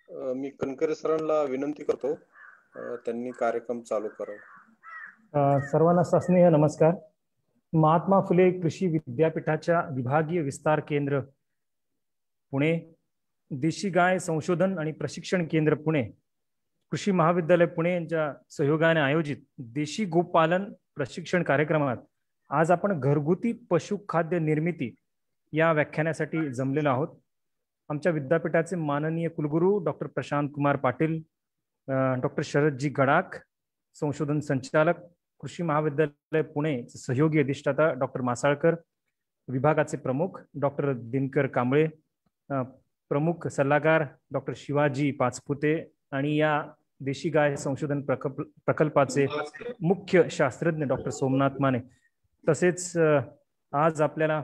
मी कणकरे सरांना विनंती करतो त्यांनी कार्यक्रम चालू करावा। सर्वांना सस्नेह नमस्कार। महात्मा फुले कृषी विद्यापीठाच्या विभागीय विस्तार केंद्र पुणे, देशी गाय संशोधन आणि प्रशिक्षण केंद्र पुणे, कृषी महाविद्यालय पुणे यांच्या सहयोगाने आयोजित देशी गोपालन प्रशिक्षण कार्यक्रमात आज आपण घरगुती पशुखाद्य निर्मिती या व्याख्यानासाठी जमलेलो आहोत। आमच्या विद्यापीठाचे माननीय कुलगुरू डॉक्टर प्रशांत कुमार पाटील, डॉक्टर शरदजी गडाख, संशोधन संचालक, कृषी महाविद्यालय पुणे सहयोगी अधिष्ठाता डॉक्टर मासाळकर, विभागाचे प्रमुख डॉक्टर दिनकर कांबळे, प्रमुख सल्लागार डॉक्टर शिवाजी पाचपुते आणि या देशी गाय संशोधन प्रकल्पाचे मुख्य शास्त्रज्ञ डॉक्टर सोमनाथ माने, तसेच आज आपल्याला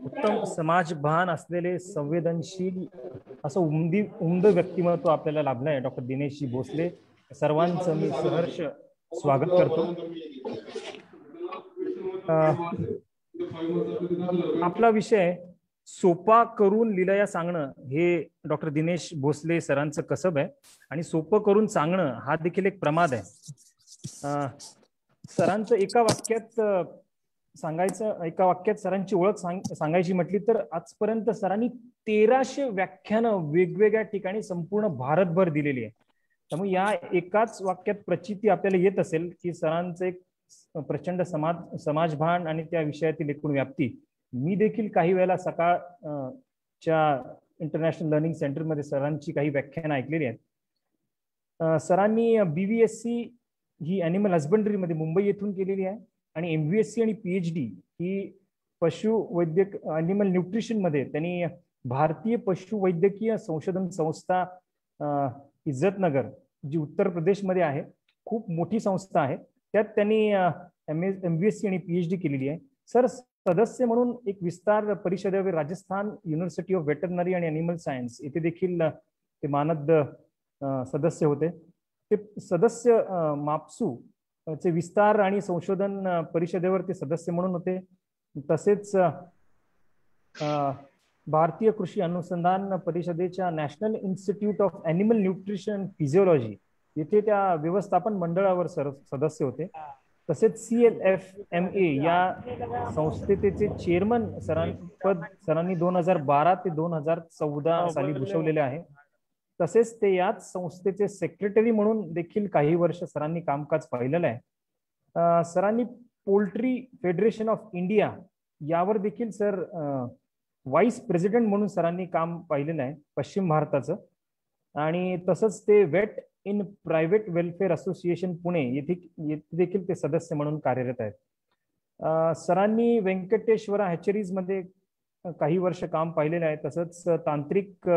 उत्तम समाजभान असलेले संवेदनशील असं उमद व्यक्तिमत्व आपल्याला लाभलं आहे, डॉक्टर दिनेशजी भोसले। सर्वांचं मी सहर्ष स्वागत करतो। आपला विषय सोपा करून लिलया सांगणं हे डॉक्टर दिनेश भोसले सरांचं कसब आहे आणि सोपं करून सांगणं हा देखील एक प्रमाद आहे। सरांचं एका वाक्यात सरांची ओळख सांगायची म्हटली तर आजपर्यंत सरांनी 1300 व्याख्यानं वेगवेगळ्या ठिकाणी संपूर्ण भारतभर दिलेली आहे। त्यामुळे या एकाच वाक्यात प्रचिती आपल्याला येत असेल की सरांचं एक प्रचंड समाजभान आणि त्या विषयातील एकूण व्याप्ती। मी देखील काही वेळेला सकाळच्या इंटरनॅशनल लर्निंग सेंटरमध्ये सरांची काही व्याख्यानं ऐकलेली आहेत। सरांनी BVSC ही ॲनिमल हजबंड्रीमध्ये मुंबई येथून केलेली आहे आणि MVSC आणि PhD ही पशुवैद्यक ॲनिमल न्यूट्रिशनमध्ये त्यांनी भारतीय पशुवैद्यकीय संशोधन संस्था इज्जतनगर जी उत्तर प्रदेशमध्ये आहे, खूप मोठी संस्था आहे, त्यात त्यांनी MVSC आणि PhD केलेली आहे। सर सदस्य म्हणून एक विस्तार परिषदेवर राजस्थान युनिव्हर्सिटी ऑफ वेटरनरी आणि ॲनिमल सायन्स येथे देखील ते मानद सदस्य होते। ते सदस्य माप्सू चे विस्तार आणि संशोधन परिषदेवर ते सदस्य म्हणून होते। तसेच भारतीय कृषी अनुसंधान परिषदेच्या national institute of animal nutrition physiology येथे त्या व्यवस्थापन मंडळावर सदस्य होते। तसेच CLFMA या संस्थेचे चेअरमन सरांनी 2012 ते 2014 साली भूषवलेले आहे। तसेच ते याच संस्थेचे सेक्रेटरी म्हणून देखील काही वर्ष सरांनी कामकाज पाहिलेलं आहे। सरांनी पोल्ट्री फेडरेशन ऑफ इंडिया यावर देखील सर व्हाईस प्रेसिडेंट म्हणून सरांनी काम पाहिलेलं आहे पश्चिम भारताचं। आणि तसंच ते वेट इन प्रायव्हेट वेलफेअर असोसिएशन पुणे येथे देखील ते सदस्य म्हणून कार्यरत आहेत। सरांनी व्यंकटेश्वरा हॅचरीज मध्ये काही वर्ष काम पाहिलेलं आहे। तसंच तांत्रिक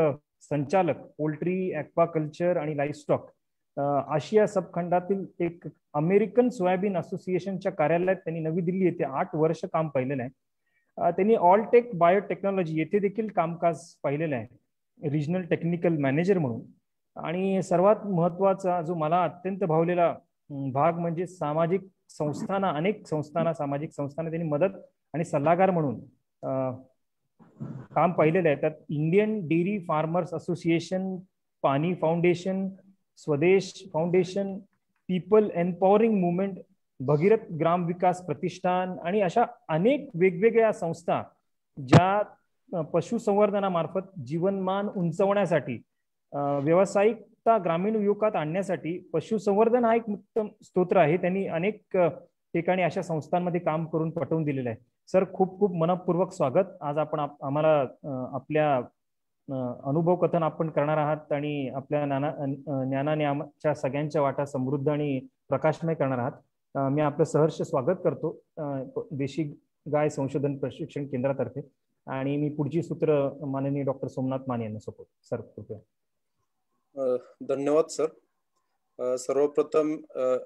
संचालक पोल्ट्री, ॲक्वाकल्चर आणि लाईव्हस्टॉक आशिया सबखंडातील एक अमेरिकन सोयाबीन असोसिएशनच्या कार्यालयात त्यांनी नवी दिल्ली येथे 8 वर्ष काम पाहिलेलं आहे। त्यांनी ऑलटेक बायोटेक्नॉलॉजी येथे देखील कामकाज पाहिलेलं आहे रिजनल टेक्निकल मॅनेजर म्हणून। आणि सर्वात महत्त्वाचा जो मला अत्यंत भावलेला भाग म्हणजे सामाजिक संस्थांना, अनेक संस्थांना, सामाजिक संस्थांना त्यांनी मदत आणि सल्लागार म्हणून काम पाहिलेलं आहे। त्यात Indian dairy farmers association, Paani foundation, Swades foundation, people empowering movement, Bhagirath Gram Vikas Pratishthan आणि अशा अनेक वेगवेगळ्या संस्था ज्या पशुसंवर्धनामार्फत जीवनमान उंचवण्यासाठी, व्यावसायिकता ग्रामीण युवकात आणण्यासाठी पशुसंवर्धन हा एक उत्तम स्तोत्र आहे। त्यांनी अनेक ठिकाणी अशा संस्थांमध्ये काम करून पटवून दिलेलं आहे। सर खूप खूप मनपूर्वक स्वागत। आज आपण आम्हाला आपल्या अनुभव कथन आपण करणार आहात आणि आपल्या ज्ञानाने आमच्या सगळ्यांच्या वाटा समृद्ध आणि प्रकाशमय करणार आहात। मी आपलं सहर्ष स्वागत करतो देशी गाय संशोधन प्रशिक्षण केंद्रातर्फे आणि मी पुढची सूत्र माननीय डॉक्टर सोमनाथ माने यांना सोपवतो। सर कृपया। धन्यवाद सर। सर्वप्रथम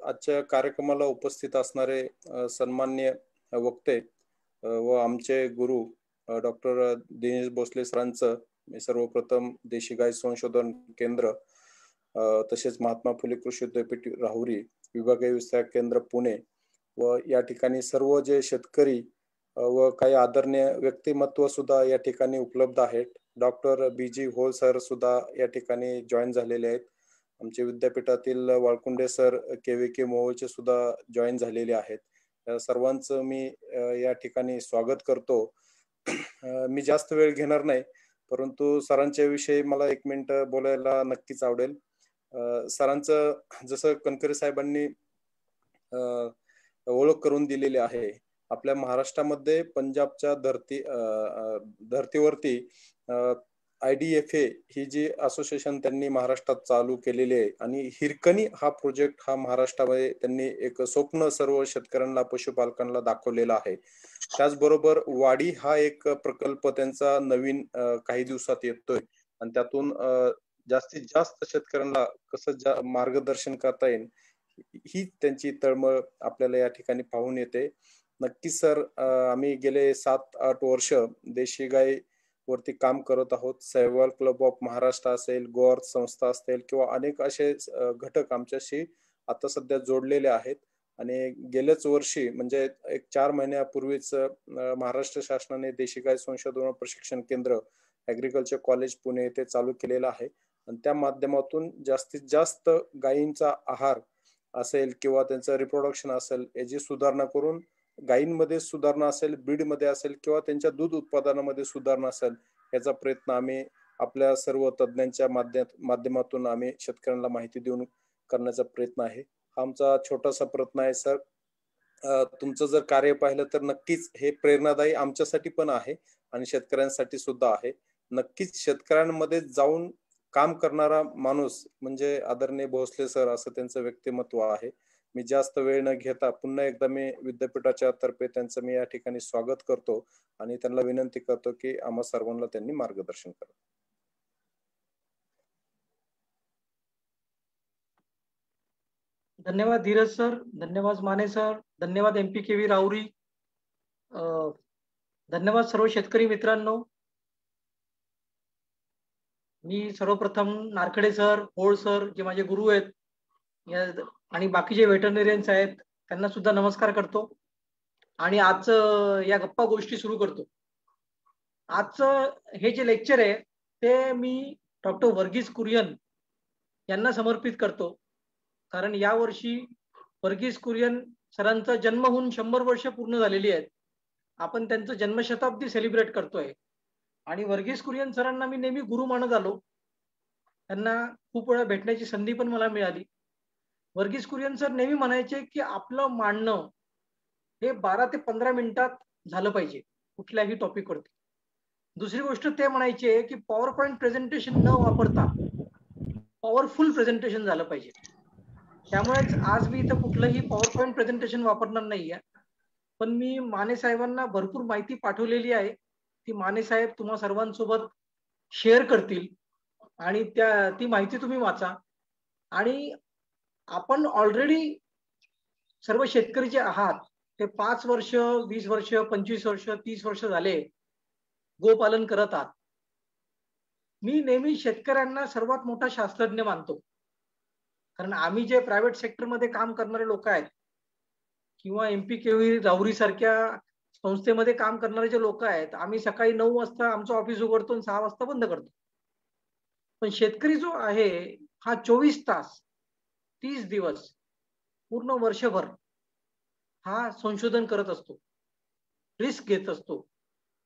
आजच्या कार्यक्रमाला उपस्थित असणारे सन्माननीय वक्ते व आमचे गुरु डॉक्टर दिनेश भोसले सरांचं मी सर्वप्रथम देशी गाय संशोधन केंद्र तसेच महात्मा फुले कृषी विद्यापीठ राहुरी विभागीय विस्तार केंद्र पुणे व या ठिकाणी सर्व जे शेतकरी व काही आदरणीय व्यक्तिमत्व सुद्धा या ठिकाणी उपलब्ध आहेत. डॉक्टर BG होल सर सुद्धा या ठिकाणी जॉईन झालेले आहेत. आमचे विद्यापीठातील वाळकुंडे सर, KVK मोहोळचे सुद्धा जॉईन झालेले आहेत. सर्वांचं मी या ठिकाणी स्वागत करतो. मी जास्त वेळ घेणार नाही, परंतु सरांच्या विषयी मला 1 मिनिट बोलायला नक्कीच आवडेल. सरांचं जसं कणकरे साहेबांनी ओळख करून दिलेली आहे, आपल्या महाराष्ट्रामध्ये पंजाबच्या धर्तीवरती IDFA ही जी असोसिएशन त्यांनी महाराष्ट्रात चालू केलेली आहे आणि हिरकणी हा प्रोजेक्ट हा महाराष्ट्रामध्ये त्यांनी एक स्वप्न सर्व शेतकऱ्यांना, पशुपालकांना दाखवलेला आहे. त्याचबरोबर वाडी हा एक प्रकल्प त्यांचा नवीन काही दिवसात येतोय आणि त्यातून जास्तीत जास्त शेतकऱ्यांना कसं मार्गदर्शन करता येईल ही त्यांची तळमळ आपल्याला या ठिकाणी पाहून येते. नक्कीच सर, आम्ही गेले 7-8 वर्ष देशी गाय वरती काम करत आहोत. सहवाल क्लब ऑफ महाराष्ट्र असेल, गोअर्थ संस्था असेल किंवा अनेक असे घटक आमच्याशी आता सध्या जोडलेले आहेत. आणि गेल्याच वर्षी म्हणजे एक 4 महिन्यापूर्वीच महाराष्ट्र शासनाने देशी गाय संशोधन व प्रशिक्षण केंद्र ऍग्रिकल्चर कॉलेज पुणे येथे चालू केलेलं आहे आणि त्या माध्यमातून जास्तीत जास्त गायींचा आहार असेल किंवा त्यांचं रिप्रोडक्शन असेल याची सुधारणा करून गायींमध्ये सुधारणा असेल, ब्रीडमध्ये असेल किंवा त्यांच्या दूध उत्पादनामध्ये सुधारणा असेल याचा प्रयत्न आम्ही आपल्या सर्व तज्ञांच्या माध्यमातून आम्ही शेतकऱ्यांना माहिती देऊन करण्याचा प्रयत्न आहे. हा आमचा छोटासा प्रयत्न आहे सर. तुमचं जर कार्य पाहिलं तर नक्कीच हे प्रेरणादायी आमच्यासाठी पण आहे आणि शेतकऱ्यांसाठी सुद्धा आहे. नक्कीच शेतकऱ्यांमध्ये जाऊन काम करणारा माणूस म्हणजे आदरणीय भोसले सर असं त्यांचं व्यक्तिमत्व आहे. मी जास्त वेळ न घेता पुन्हा एकदा मी विद्यापीठाच्या तर्फे त्यांचं मी या ठिकाणी स्वागत करतो आणि त्यांना विनंती करतो की आम्हा सर्वांना त्यांनी मार्गदर्शन करावं. धन्यवाद धीरज सर, धन्यवाद माने सर, धन्यवाद MPKV राऊरी, धन्यवाद सर्व शेतकरी मित्रांनो. मी सर्वप्रथम नारखडे सर, होळ सर जे माझे गुरु आहेत आणि बाकीचे वेटरनरियन्स आहेत त्यांना सुद्धा नमस्कार करतो आणि आज या गप्पा गोष्टी सुरू करतो. आजचं हे जे लेक्चर आहे ते मी डॉक्टर वर्गीस कुरियन यांना समर्पित करतो, कारण यावर्षी वर्गीस कुरियन सरांचा जन्म होऊन 100 वर्ष पूर्ण झालेली आहेत. आपण त्यांचं जन्मशताब्दी सेलिब्रेट करतोय आणि वर्गीस कुरियन सरांना मी नेहमी गुरु मानत आलो. त्यांना खूप वेळा भेटण्याची संधी पण मला मिळाली. वर्गीस कुरियन सर नेहमी म्हणायचे की आपलं मांडणं हे 12 ते 15 मिनिटात झालं पाहिजे कुठल्याही टॉपिकवरती. दुसरी गोष्ट ते म्हणायचे की पॉवर पॉईंट प्रेझेंटेशन न वापरता पॉवरफुल प्रेझेंटेशन झालं पाहिजे. त्यामुळेच आज मी इथं कुठलंही पॉवर पॉईंट प्रेझेंटेशन वापरणार नाहीये, पण मी माने साहेबांना भरपूर माहिती पाठवलेली आहे. ती माने साहेब तुम्हा सर्वांसोबत शेअर करतील आणि ती माहिती तुम्ही वाचा. आणि आपण ऑलरेडी सर्व शेतकरी जे आहात ते 5 वर्ष, 20 वर्ष, 25 वर्ष, 30 वर्ष झाले गोपालन करत आहात. मी नेहमी शेतकऱ्यांना सर्वात मोठा शास्त्रज्ञ मानतो, कारण आम्ही जे प्रायव्हेट सेक्टरमध्ये काम करणारे लोक आहेत किंवा MPKV राऊरी सारख्या संस्थेमध्ये काम करणारे जे लोक आहेत, आम्ही सकाळी 9 वाजता आमचं ऑफिस उघडतो आणि 6 वाजता बंद करतो. पण शेतकरी जो आहे हा 24 तास, 30 दिवस, पूर्ण वर्षभर हा संशोधन करत असतो, रिस्क घेत असतो,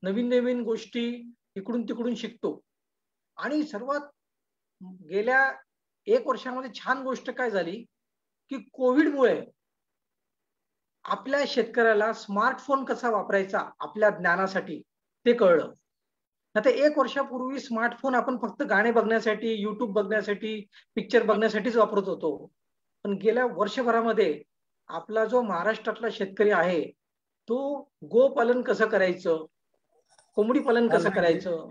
नवीन नवीन गोष्टी इकडून तिकडून शिकतो. आणि सर्वात गेल्या 1 वर्षामध्ये छान गोष्ट काय झाली की कोविडमुळे आपल्या शेतकऱ्याला स्मार्टफोन कसा वापरायचा आपल्या ज्ञानासाठी ते कळलं. आता 1 वर्षापूर्वी स्मार्टफोन आपण फक्त गाणे बघण्यासाठी, युट्यूब बघण्यासाठी, पिक्चर बघण्यासाठीच वापरत होतो. पण गेल्या वर्षभरामध्ये आपला जो महाराष्ट्रातला शेतकरी आहे तो गोपालन कसं करायचं, कोंबडी पालन कसं करायचं.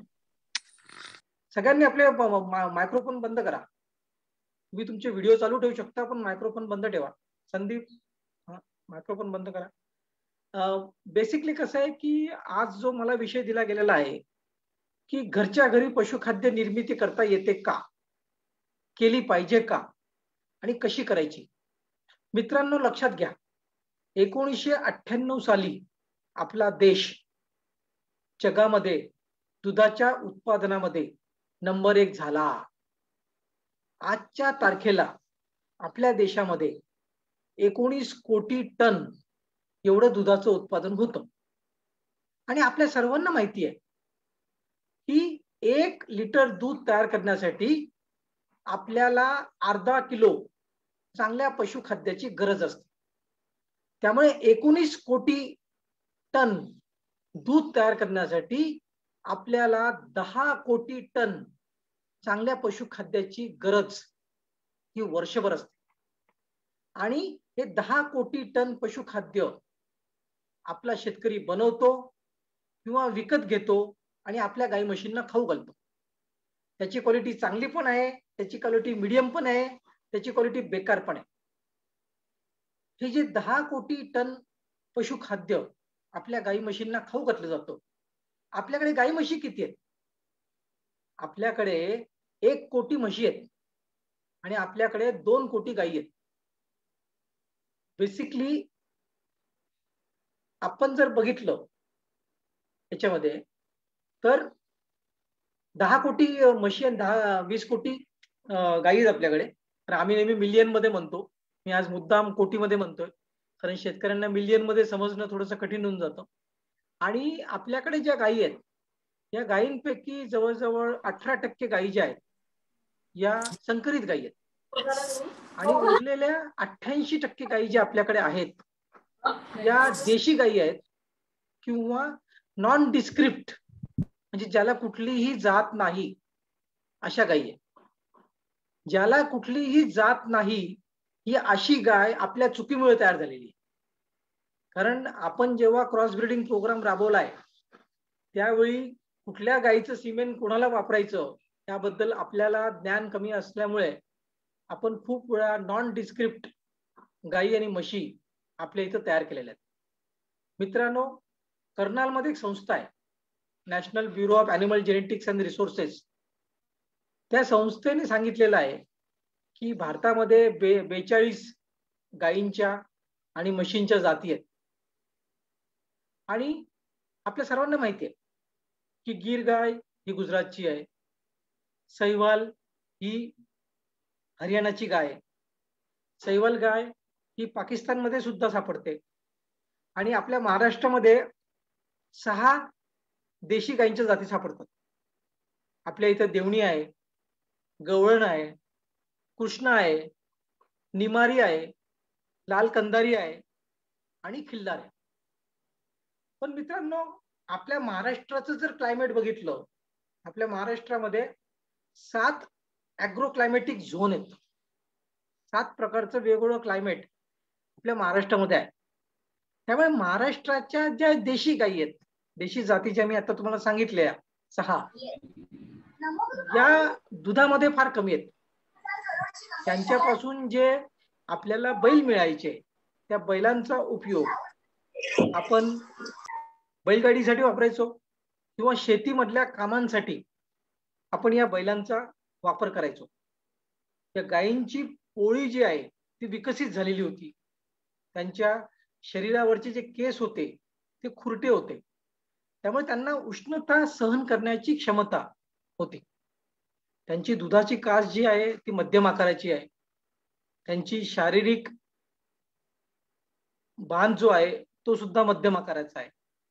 सगळ्यांनी आपले मायक्रोफोन बंद करा. तुम्ही तुमचे व्हिडिओ चालू ठेवू शकता पण मायक्रोफोन बंद ठेवा. संदीप, मायक्रोफोन बंद करा. बेसिकली कसं आहे की आज जो मला विषय दिला गेलेला आहे की घरच्या घरी पशुखाद्य निर्मिती करता येते का, केली पाहिजे का आणि कशी करायची. मित्रांनो लक्षात घ्या, 1998 साली आपला देश जगामध्ये दुधाच्या उत्पादनामध्ये नंबर 1 झाला. आजच्या तारखेला आपल्या देशामध्ये 19 कोटी टन एवढं दुधाचं उत्पादन होतं. आणि आपल्या सर्वांना माहिती आहे की 1 लिटर दूध तयार करण्यासाठी आपल्याला अर्धा किलो चांगल्या पशुखाद्याची गरज असते. त्यामुळे 19 कोटी टन दूध तयार करण्यासाठी आपल्याला 10 कोटी टन चांगल्या पशुखाद्याची गरज ही वर्षभर असते. आणि हे 10 कोटी टन पशुखाद्य आपला शेतकरी बनवतो किंवा विकत घेतो आणि आपल्या गाई म्हशींना खाऊ घालतो. त्याची क्वालिटी चांगली पण आहे, त्याची क्वालिटी मीडियम पण आहे, त्याची क्वालिटी बेकार पण आहे. हे जे 10 कोटी टन पशुखाद्य आपल्या गाई म्हशींना खाऊ घातलं जातं. आपल्याकडे गाई म्हशी किती आहेत? आपल्याकडे 1 कोटी म्हशी आहेत आणि आपल्याकडे 2 कोटी गायी आहेत. बेसिकली आपण जर बघितलं याच्यामध्ये तर 10 कोटी म्हशी आणि 20 कोटी गायी आहेत आपल्याकडे. तर आम्ही नेहमी मिलियन मध्ये म्हणतो. मी आज मुद्दाम कोटीमध्ये म्हणतोय कारण शेतकऱ्यांना मिलियन मध्ये समजणं थोडंसं कठीण होऊन जातं. आणि आपल्याकडे ज्या गायी आहेत या गायींपैकी जवळजवळ 18% गायी ज्या आहेत या संकरित गायी आहेत आणि उरलेल्या 88% गायी ज्या आपल्याकडे आहेत या देशी गायी आहेत किंवा नॉन डिस्क्रिप्ट म्हणजे ज्याला कुठलीही जात नाही अशा गायी आहेत. ज्याला कुठलीही जात नाही ही अशी गाय आपल्या चुकीमुळे तयार झालेली आहे. कारण आपण जेव्हा क्रॉस ब्रीडिंग प्रोग्राम राबवलाय त्यावेळी कुठल्या गायीचं सिमेंट कोणाला वापरायचं त्याबद्दल आपल्याला ज्ञान कमी असल्यामुळे आपण खूप वेळा नॉन डिस्क्रिप्ट गायी आणि म्हशी आपल्या इथं तयार केलेल्या आहेत. मित्रांनो, कर्नालमध्ये एक संस्था आहे national bureau of animal genetics and resources. त्या संस्थेने सांगितलेलं आहे की भारतामध्ये 42 गायींच्या आणि म्हशींच्या जाती आहेत. आणि आपल्या सर्वांना माहिती आहे की गिर गाय ही गुजरातची आहे, सहीवाल ही हरियाणाची गाय आहे, सहीवाल गाय ही पाकिस्तानमध्ये सुद्धा सापडते आणि आपल्या महाराष्ट्रामध्ये 6 देशी गायींच्या जाती सापडतात. आपल्या इथं देवणी आहे, गवळण आहे, कृष्णा आहे, निमारी आहे, लाल कंदारी आहे आणि खिल्लार आहे. पण मित्रांनो, आपल्या महाराष्ट्राचं जर क्लायमेट बघितलं, आपल्या महाराष्ट्रामध्ये 7 ॲग्रो क्लायमॅटिक झोन आहेत. 7 प्रकारचं वेगवेगळं क्लायमेट आपल्या महाराष्ट्रामध्ये आहे. त्यामुळे महाराष्ट्राच्या ज्या देशी गायी आहेत, देशी जातीच्या मी आता तुम्हाला सांगितल्या 6, या दुधामध्ये फार कमी आहेत. त्यांच्यापासून जे आपल्याला बैल मिळायचे त्या बैलांचा उपयोग आपण बैलगाडीसाठी वापरायचो किंवा शेतीमधल्या कामांसाठी आपण या बैलांचा वापर करायचो. त्या गायींची पोळी जी आहे ती विकसित झालेली होती. त्यांच्या शरीरावरचे जे केस होते ते खुरटे होते. त्यामुळे त्यांना उष्णता सहन करण्याची क्षमता होती. त्यांची दुधाची कास जी आहे ती मध्यम आकाराची आहे. त्यांची शारीरिक बांध जो आहे तो सुद्धा मध्यम आकाराचा आहे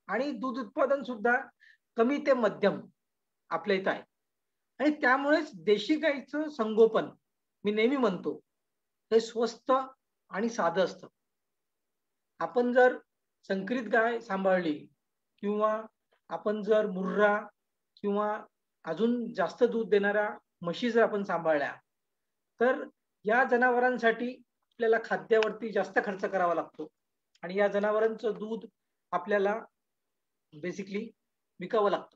आणि दूध उत्पादन सुद्धा कमी ते मध्यम आपल्या इथं आहे. आणि त्यामुळेच देशी गाईचं संगोपन मी नेहमी म्हणतो हे स्वस्त आणि साधं असतं. आपण जर संकरित गाय सांभाळली किंवा आपण जर मुर्रा किंवा अजून जास्त दूध देणाऱ्या म्हशी जर आपण सांभाळल्या तर या जनावरांसाठी आपल्याला खाद्यावरती जास्त खर्च करावा लागतो आणि या जनावरांचं दूध आपल्याला बेसिकली विकावं लागतं.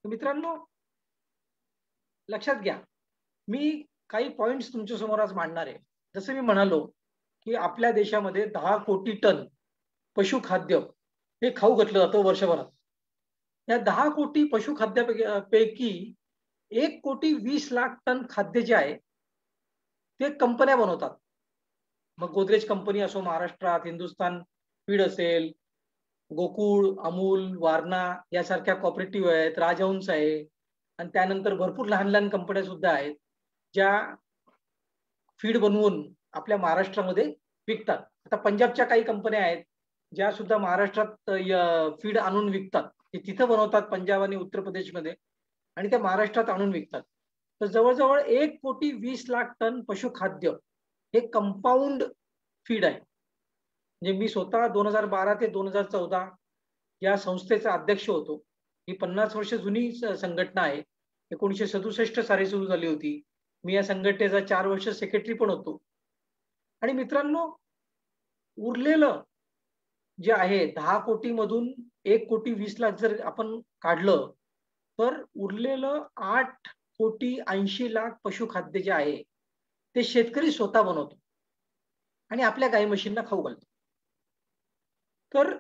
तर मित्रांनो, लक्षात घ्या, मी काही पॉइंट्स तुमच्या समोर आज मांडणार आहे. जसं मी म्हणालो की आपल्या देशामध्ये 10 कोटी टन पशुखाद्य हे खाऊ घातलं जातं वर्षभरात. या 10 कोटी पशुखाद्यापैकी 1 कोटी 20 लाख टन खाद्य जे आहे ते कंपन्या बनवतात. मग गोदरेज कंपनी असो महाराष्ट्रात, हिंदुस्तान फीड असेल, गोकुळ, अमूल, वारणा यासारख्या कॉपरेटिव्ह आहेत, राजहंस आहे, आणि त्यानंतर भरपूर लहान लहान कंपन्या सुद्धा आहेत ज्या फीड बनवून आपल्या महाराष्ट्रामध्ये विकतात. आता पंजाबच्या काही कंपन्या आहेत ज्या सुद्धा महाराष्ट्रात फीड आणून विकतात. ते तिथं बनवतात पंजाब आणि उत्तर प्रदेशमध्ये, आणि त्या महाराष्ट्रात आणून विकतात. तर जवळजवळ 1,20,00,000 टन पशुखाद्य हे कंपाऊंड फीड आहे. म्हणजे मी स्वतः 2012 ते 2014 या संस्थेचा अध्यक्ष होतो. ही 50 वर्ष जुनी संघटना आहे. 1967 साली सुरू झाली होती. मी या संघटनेचा 4 वर्ष सेक्रेटरी पण होतो. आणि मित्रांनो, उरलेलं जे आहे 10 कोटी मधून 1,20,00,000 जर आपण काढलं तर उरलेलं 8,80,00,000 पशुखाद्य जे आहे ते शेतकरी स्वतः बनवतो आणि आपल्या गाई म्हशींना खाऊ घालतो. तर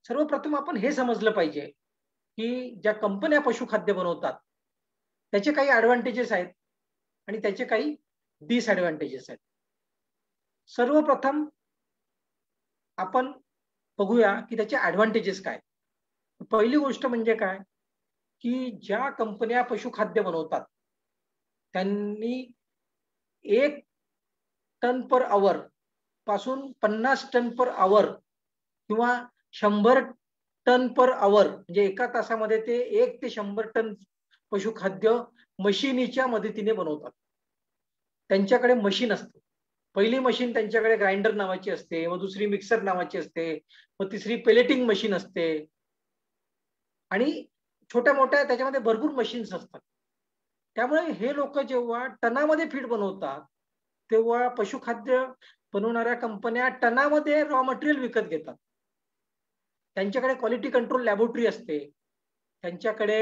सर्वप्रथम आपण हे समजलं पाहिजे की ज्या कंपन्या पशुखाद्य बनवतात त्याचे काही ऍडव्हान्टेजेस आहेत आणि त्याचे काही डिसएडव्हान्टेजेस आहेत. सर्वप्रथम आपण बघूया की त्याचे ऍडव्हान्टेजेस काय. पहिली गोष्ट म्हणजे काय की ज्या कंपन्या पशुखाद्य बनवतात त्यांनी 1 टन पर आवर पासून 50 टन पर आवर किंवा 100 टन पर आवर म्हणजे एका तासामध्ये ते 1 ते 100 टन पशुखाद्य मशिनीच्या मदतीने बनवतात. त्यांच्याकडे मशीन असते. पहिली मशीन त्यांच्याकडे ग्राइंडर नावाची असते, मग दुसरी मिक्सर नावाची असते, मग तिसरी पेलेटिंग मशीन असते, आणि छोट्या मोठ्या त्याच्यामध्ये भरपूर मशीन्स असतात. त्यामुळे हे लोक जेव्हा टनामध्ये फीड बनवतात तेव्हा पशुखाद्य बनवणाऱ्या कंपन्या टनामध्ये रॉ मटेरियल विकत घेतात. त्यांच्याकडे क्वालिटी कंट्रोल लॅबोरेटरी असते, त्यांच्याकडे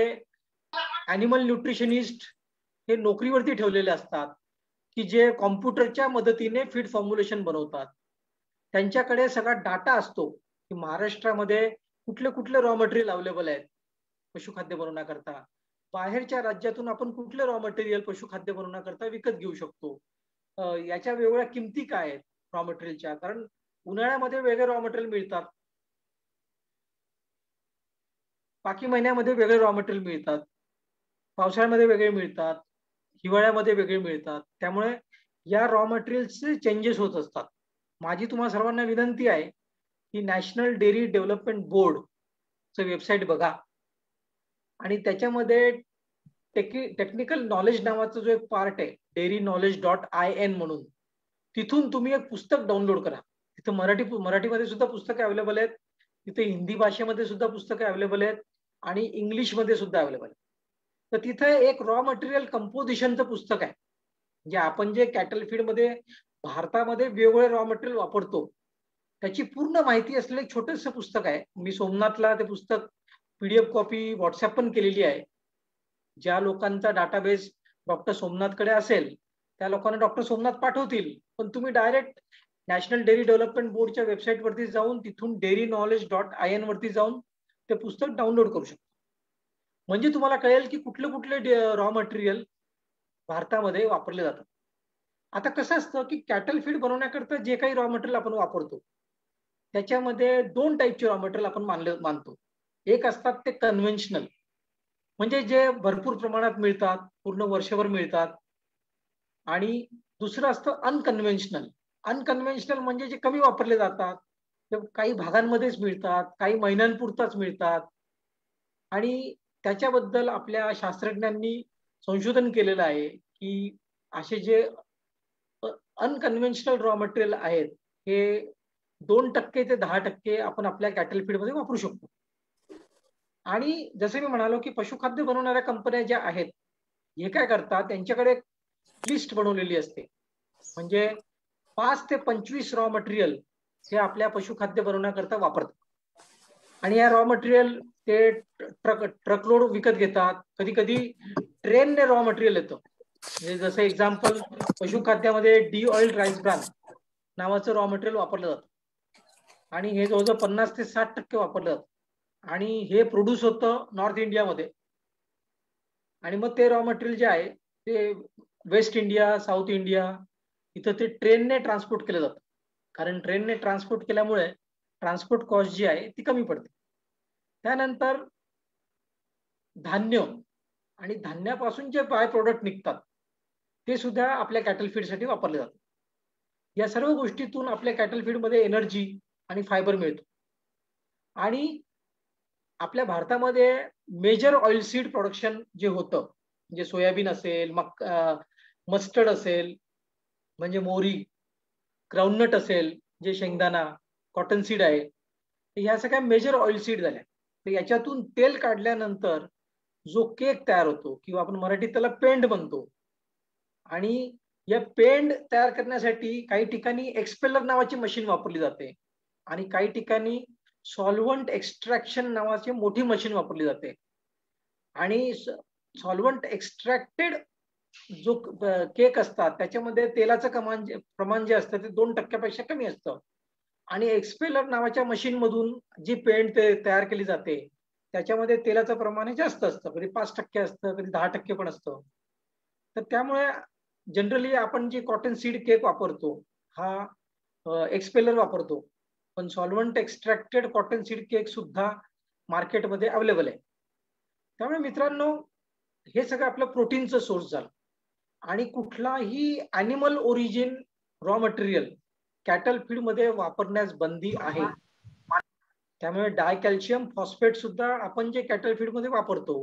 ॲनिमल न्यूट्रिशनिस्ट हे नोकरीवरती ठेवलेले असतात की जे कॉम्प्युटरच्या मदतीने फीड फॉर्म्युलेशन बनवतात. त्यांच्याकडे सगळा डाटा असतो की महाराष्ट्रामध्ये कुठले कुठले रॉ मटेरियल अवेलेबल आहेत पशुखाद्य बनवण्याकरता, बाहेरच्या राज्यातून आपण कुठले रॉ मटेरियल पशुखाद्य बनवण्याकरता विकत घेऊ शकतो, याच्या वेगवेगळ्या किमती काय आहेत रॉ मटेरियलच्या. कारण उन्हाळ्यामध्ये वेगळे रॉ मटेरियल मिळतात, बाकी महिन्यामध्ये वेगळे रॉ मटेरियल मिळतात, पावसाळ्यामध्ये वेगळे मिळतात, हिवाळ्यामध्ये वेगळे मिळतात. त्यामुळे या रॉ मटेरियल्सचे चेंजेस होत असतात. माझी तुम्हा सर्वांना विनंती आहे की नॅशनल डेअरी डेव्हलपमेंट बोर्डचं वेबसाईट बघा आणि त्याच्यामध्ये टेक्निकल नॉलेज नावाचा जो एक पार्ट आहे dairyknowledge.in म्हणून, तिथून तुम्ही एक पुस्तक डाउनलोड करा. तिथं मराठीमध्ये सुद्धा पुस्तकं अवेलेबल आहेत, तिथे हिंदी भाषेमध्ये सुद्धा पुस्तकं अवेलेबल आहेत आणि इंग्लिशमध्ये सुद्धा अवेलेबल आहेत. तर तिथे एक रॉ मटेरियल कंपोजिशनचं पुस्तक आहे. म्हणजे आपण जे कॅटल फीडमध्ये भारतामध्ये वेगवेगळे रॉ मटेरियल वापरतो त्याची पूर्ण माहिती असलेलं एक छोटंसं पुस्तक आहे. मी सोमनाथला ते पुस्तक PDF कॉपी व्हॉट्सअप पण केलेली आहे. ज्या लोकांचा डाटाबेस डॉक्टर सोमनाथकडे असेल त्या लोकांना डॉक्टर सोमनाथ पाठवतील, पण तुम्ही डायरेक्ट नॅशनल डेअरी डेव्हलपमेंट बोर्डच्या वेबसाईटवरती जाऊन तिथून dairyknowledge.in वरती जाऊन ते पुस्तक डाउनलोड करू शकता. म्हणजे तुम्हाला कळेल की कुठले कुठले रॉ मटेरियल भारतामध्ये वापरले जातात. आता कसं असतं की कॅटल फीड बनवण्याकरता जे काही रॉ मटेरियल आपण वापरतो त्याच्यामध्ये 2 टाईपचे रॉ मटेरियल आपण मानतो. एक असतात ते कन्व्हेन्शनल, म्हणजे जे भरपूर प्रमाणात मिळतात, पूर्ण वर्षभर मिळतात, आणि दुसरं असतं अनकन्व्हेन्शनल. अनकन्व्हेन्शनल म्हणजे जे कमी वापरले जातात, ते काही भागांमध्येच मिळतात, काही महिन्यांपुरताच मिळतात, आणि त्याच्याबद्दल आपल्या शास्त्रज्ञांनी संशोधन केलेलं आहे की असे जे अनकन्व्हेन्शनल रॉ मटेरियल आहेत हे 2% ते 10% आपण आपल्या कॅटल फीडमध्ये वापरू शकतो. आणि जसे मी म्हणालो की पशुखाद्य बनवणाऱ्या कंपन्या ज्या आहेत हे काय करतात, त्यांच्याकडे एक लिस्ट बनवलेली असते. म्हणजे 5 ते 25 रॉ मटेरियल हे आपल्या पशुखाद्य बनवण्याकरता वापरतात, आणि या रॉ मटेरियल ते ट्रकलोड विकत घेतात. कधी कधी ट्रेनने रॉ मटेरियल येतं. म्हणजे जसं एक्झाम्पल पशुखाद्यामध्ये डी-ऑइल्ड राईस ब्रान नावाचं रॉ मटेरियल वापरलं जातं आणि हे जवळजवळ 50 ते 60% वापरलं जातं, आणि हे प्रोड्यूस होतं नॉर्थ इंडियामध्ये. आणि मग ते रॉ मटेरियल जे आहे ते वेस्ट इंडिया, साऊथ इंडिया इथं ते ट्रेनने ट्रान्सपोर्ट केलं जातं. कारण ट्रेनने ट्रान्सपोर्ट केल्यामुळे ट्रान्सपोर्ट कॉस्ट जी आहे ती कमी पडते. त्यानंतर धान्य आणि धान्यापासून जे बाय प्रोडक्ट निघतात ते सुद्धा आपल्या कॅटल फीडसाठी वापरले जातात. या सर्व गोष्टीतून आपल्या कॅटल फीडमध्ये एनर्जी आणि फायबर मिळतो. आणि आपल्या भारतामध्ये मेजर ऑइल सीड प्रोडक्शन जे होतं, म्हणजे सोयाबीन असेल, मस्टर्ड असेल म्हणजे मोहरी, ग्राउंडनट असेल जे शेंगदाणा, कॉटन सीड आहे, ह्या सगळ्या मेजर ऑइल सीड झाल्या. तर याच्यातून तेल काढल्यानंतर जो केक तयार होतो किंवा आपण मराठीत त्याला पेंड म्हणतो, आणि या पेंड तयार करण्यासाठी काही ठिकाणी एक्सपेलर नावाची मशीन वापरली जाते आणि काही ठिकाणी सॉल्व्हंट एक्स्ट्रॅक्शन नावाची मोठी मशीन वापरली जाते. आणि सॉल्व्हंट एक्स्ट्रॅक्टेड जो केक असतात त्याच्यामध्ये तेलाचं प्रमाण जे असतं ते 2% कमी असतं. आणि एक्सपेलर नावाच्या मशीन मधून जी पेंट तयार केली जाते त्याच्यामध्ये तेलाचं प्रमाण जास्त असतं, कधी 5% असतं, कधी 10% पण असतं. तर त्यामुळे जनरली आपण जे कॉटन सीड केक वापरतो हा एक्सपेलर वापरतो, पण solvent extracted cotton seed cake सुद्धा मार्केटमध्ये अवेलेबल आहे. त्यामुळे मित्रांनो, हे सगळं आपलं प्रोटीनचं सोर्स झालं. आणि कुठलाही animal origin raw material cattle feed मध्ये वापरण्यास बंदी आहे. त्यामुळे डायकॅल्शियम फॉस्फेट सुद्धा आपण जे कॅटल फीड मध्ये वापरतो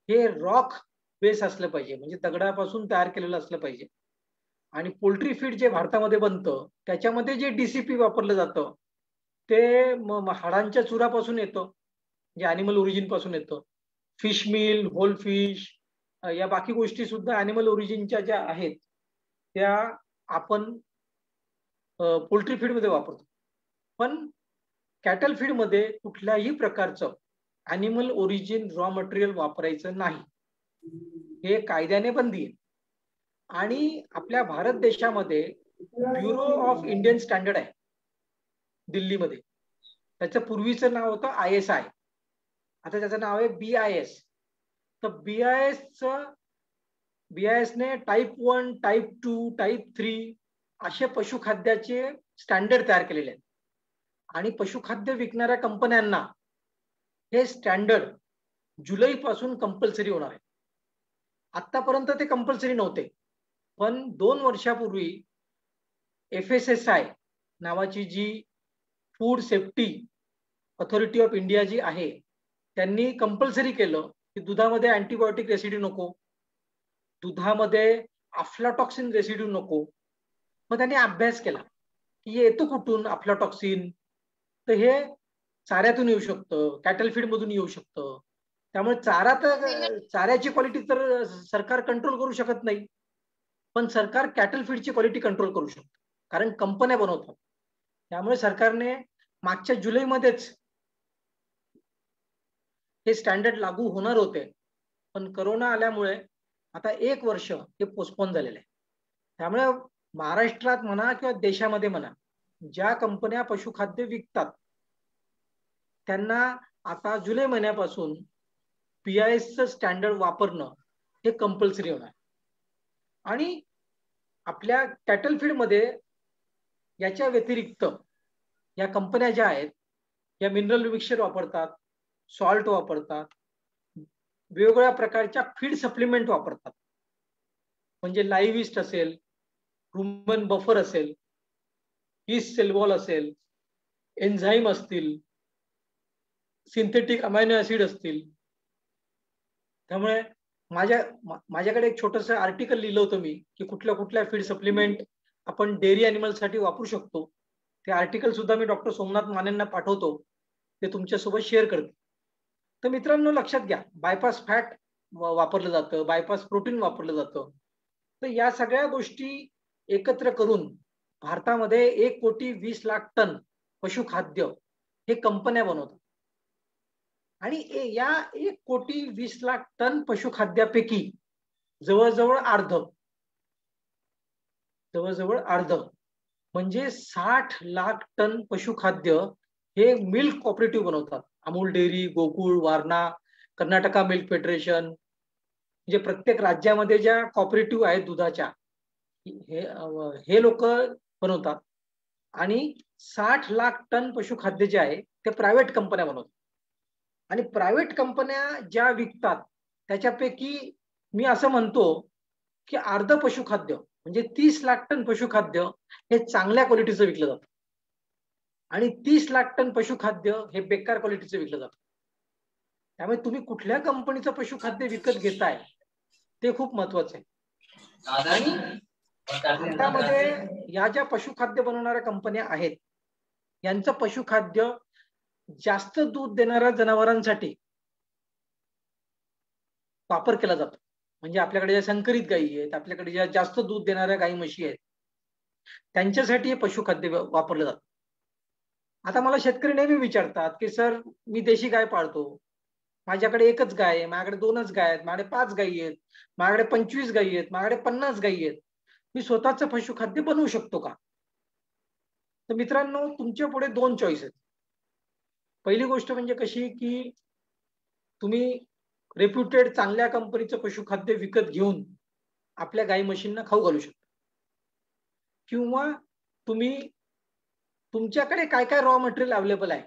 हे रॉक बेस असलं पाहिजे, म्हणजे दगडापासून तयार केलेलं असलं पाहिजे. आणि पोल्ट्री फीड जे भारतामध्ये बनतं त्याच्यामध्ये जे DCP वापरलं जातं ते हाडांच्या चुरापासून येतं, जे ॲनिमल ओरिजिन पासून येतं. फिश मिल, होल फिश, या बाकी गोष्टी सुद्धा ॲनिमल ओरिजिनच्या ज्या आहेत त्या आपण पोल्ट्री फीड मध्ये वापरतो. पण कॅटल फीड मध्ये कुठल्याही प्रकारचं ॲनिमल ओरिजिन रॉ मटेरियल वापरायचं नाही, हे कायद्याने बंदी आहे. आणि आपल्या भारत देशामध्ये ब्युरो ऑफ इंडियन स्टँडर्ड आहे दिल्लीमध्ये. त्याचं पूर्वीचं नाव होतं ISI, आता त्याचं नाव आहे BIS. तर BIS ने टाईप 1, टाईप 2, टाईप 3 असे पशुखाद्याचे स्टँडर्ड तयार केलेले आहेत. आणि पशुखाद्य विकणाऱ्या कंपन्यांना हे स्टँडर्ड जुलैपासून कंपल्सरी होणार आहे. आतापर्यंत ते कंपल्सरी नव्हते, पण 2 वर्षापूर्वी FSSAI नावाची जी food safety authority of India जी आहे त्यांनी कंपल्सरी केलं की दुधामध्ये अँटीबायोटिक रेसिड्यू नको, दुधामध्ये अफ्लाटॉक्सिन रेसिड्यू नको. मग त्यांनी अभ्यास केला की येतो कुठून अफ्लाटॉक्सिन, तर हे चाऱ्यातून येऊ शकतं, कॅटल फीड मधून येऊ शकतं. त्यामुळे चाऱ्याची क्वालिटी तर सरकार कंट्रोल करू शकत नाही, पण सरकार कॅटल फीडची क्वालिटी कंट्रोल करू शकतं, कारण कंपन्या बनवतात. त्यामुळे सरकारने मागच्या जुलैमध्येच हे स्टँडर्ड लागू होणार होते, पण करोना आल्यामुळे आता 1 वर्ष हे पोस्टपोन झालेलं आहे. त्यामुळे महाराष्ट्रात म्हणा किंवा देशामध्ये म्हणा ज्या कंपन्या पशुखाद्य विकतात त्यांना आता जुलै महिन्यापासून BISचं स्टँडर्ड वापरणं हे कंपल्सरी होणार. आणि आपल्या कॅटल फीड मध्ये याच्या व्यतिरिक्त या कंपन्या ज्या आहेत या मिनरल मिक्सचर वापरतात, सॉल्ट वापरतात, वेगवेगळ्या प्रकारच्या फीड सप्लिमेंट वापरतात. म्हणजे लाईव्ह ईस्ट असेल, रुमन बफर असेल, ईस्ट सेलबॉल असेल, एन्झाईम असतील, सिंथेटिक अमायनो ऍसिड असतील. त्यामुळे माझ्याकडे एक छोटंसं आर्टिकल लिहिलं होतं मी की कुठल्या कुठल्या फीड सप्लिमेंट आपण डेअरी ॲनिमलसाठी वापरू शकतो. ते आर्टिकल सुद्धा मी डॉक्टर सोमनाथ मानेंना पाठवतो, ते तुमच्यासोबत शेअर करते. तर मित्रांनो लक्षात घ्या, बायपास फॅट वापरलं जातं, बायपास प्रोटीन वापरलं जातं. तर या सगळ्या गोष्टी एकत्र करून भारतामध्ये 1,20,00,000 टन पशुखाद्य हे कंपन्या बनवतात. आणि या 1,20,00,000 टन पशुखाद्यापैकी जवळजवळ अर्ध म्हणजे 60,00,000 टन पशुखाद्य हे मिल्क कॉपरेटिव्ह बनवतात. Amul dairy, Gokul, Warna, Karnataka milk federation, म्हणजे प्रत्येक राज्यामध्ये ज्या कॉपरेटिव्ह आहेत दुधाच्या हे लोक बनवतात. आणि 60 लाख टन पशुखाद्य जे आहे ते प्रायव्हेट कंपन्या बनवतात. आणि प्रायव्हेट कंपन्या ज्या विकतात त्याच्यापैकी मी असं म्हणतो की अर्ध पशुखाद्य म्हणजे 30 लाख टन पशुखाद्य हे चांगल्या क्वालिटीचं विकलं जातं आणि 30 लाख टन पशुखाद्य हे बेकार क्वालिटीचं विकलं जातं. त्यामुळे तुम्ही कुठल्या कंपनीचं पशुखाद्य विकत घेताय ते खूप महत्वाचं आहे. आणि भारतामध्ये या ज्या पशुखाद्य बनवणाऱ्या कंपन्या आहेत यांचं पशुखाद्य जास्त दूध देणाऱ्या जनावरांसाठी वापर केला जातो. म्हणजे आपल्याकडे ज्या संकरित गायी आहेत, आपल्याकडे ज्या जास्त दूध देणाऱ्या गायी म्हशी आहेत त्यांच्यासाठी हे पशुखाद्य वापरलं जातं. आता मला शेतकरी नेहमी विचारतात की सर मी देशी गाय पाळतो, माझ्याकडे एकच गाय आहे, माझ्याकडे 2च गाय आहेत, माझ्याकडे 5 गायी आहेत, माझ्याकडे 25 गायी आहेत, माझ्याकडे 50 गायी आहेत, मी स्वतःचं पशुखाद्य बनवू शकतो का? तर मित्रांनो, तुमच्या पुढे 2 चॉईस आहेत. पहिली गोष्ट म्हणजे कशी की तुम्ही रेप्युटेड चांगल्या कंपनीचं पशुखाद्य विकत घेऊन आपल्या गाई म्हशींना खाऊ घालू शकता, किंवा तुम्ही तुमच्याकडे काय काय रॉ मटेरियल अवेलेबल आहे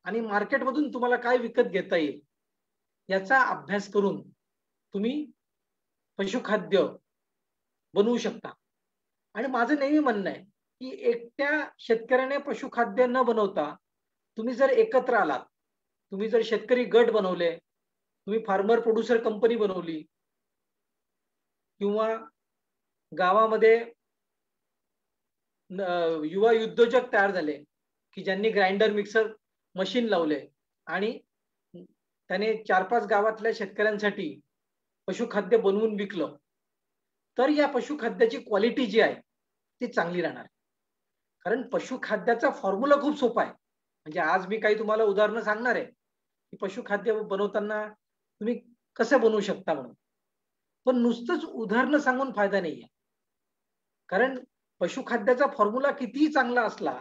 आणि मार्केटमधून तुम्हाला काय विकत घेता येईल याचा अभ्यास करून तुम्ही पशुखाद्य बनवू शकता. आणि माझं नेहमी म्हणणं आहे की एकट्या शेतकऱ्याने पशुखाद्य न बनवता तुम्ही जर एकत्र आलात, तुम्ही जर शेतकरी गट बनवले, तुम्ही फार्मर प्रोड्युसर कंपनी बनवली, किंवा गावामध्ये युवा उद्योजक तयार झाले की ज्यांनी ग्राइंडर मिक्सर मशीन लावले आणि त्याने 4-5 गावातल्या शेतकऱ्यांसाठी पशुखाद्य बनवून विकलं, तर या पशुखाद्याची क्वालिटी जी आहे ती चांगली राहणार. कारण पशुखाद्याचा फॉर्म्युला खूप सोपा आहे. म्हणजे आज मी काही तुम्हाला उदाहरणं सांगणार आहे की पशुखाद्य बनवताना तुम्ही कसं बनवू शकता म्हणून, पण नुसतंच उदाहरणं सांगून फायदा नाहीये. कारण पशुखाद्याचा फॉर्म्युला कितीही चांगला असला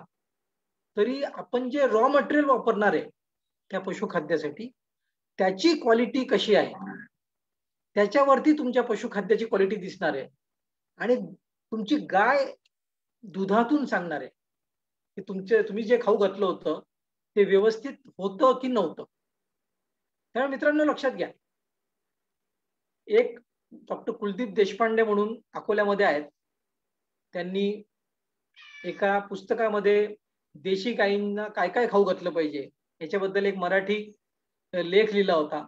तरी आपण जे रॉ मटेरियल वापरणार आहे त्या पशुखाद्यासाठी त्याची क्वालिटी कशी आहे त्याच्यावरती तुमच्या पशुखाद्याची क्वालिटी दिसणार आहे. आणि तुमची गाय दुधातून सांगणार आहे की तुम्ही जे खाऊ घातलं होतं ते व्यवस्थित होतं की नव्हतं. त्यामुळे मित्रांनो लक्षात घ्या, एक डॉक्टर कुलदीप देशपांडे म्हणून अकोल्यामध्ये आहेत, त्यांनी एका पुस्तकामध्ये देशी गायींना काय काय खाऊ घातलं पाहिजे याच्याबद्दल एक मराठी लेख लिहिला होता.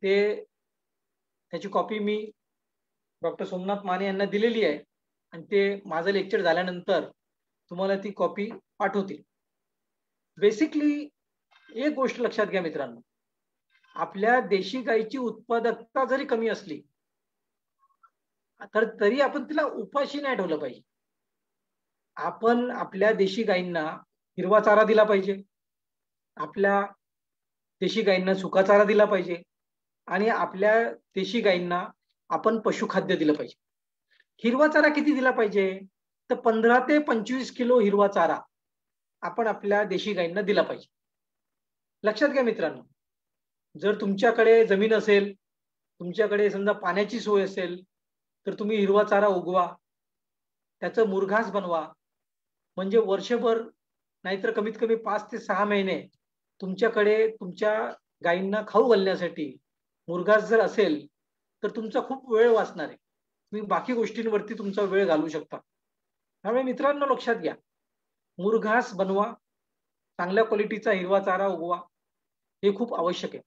त्याची copy me doctor Somnath Mane यांना दिलेली आहे आणि ते माझं लेक्चर झाल्यानंतर तुम्हाला ती कॉपी पाठवतील. बेसिकली एक गोष्ट लक्षात घ्या मित्रांनो, आपल्या देशी गायीची उत्पादकता जरी कमी असली तर तरी आपण तिला उपाशी नाही ठेवलं पाहिजे. आपण आपल्या देशी गायींना हिरवा चारा दिला पाहिजे, आपल्या देशी गायींना सुका चारा दिला पाहिजे आणि आपल्या देशी गायींना आपण पशुखाद्य दिलं पाहिजे. हिरवा चारा किती दिला पाहिजे तर 15 ते 25 किलो हिरवा चारा आपण आपल्या देशी गायींना दिला पाहिजे. लक्षात घ्या मित्रांनो, जर तुमच्याकडे जमीन असेल, तुमच्याकडे समजा पाण्याची सोय असेल तर तुम्ही हिरवा चारा उगवा, त्याचं मुरघास बनवा, म्हणजे वर्षभर नाहीतर कमीत कमी 5 ते 6 महिने तुमच्याकडे तुमच्या गायींना खाऊ घालण्यासाठी मुरघास जर असेल तर तुमचा खूप वेळ वाचणार आहे. तुम्ही बाकी गोष्टींवरती तुमचा वेळ घालवू शकता. त्यामुळे मित्रांनो लक्षात घ्या, मुरघास बनवा, चांगल्या क्वालिटीचा हिरवा चारा उगवा, हे खूप आवश्यक आहे.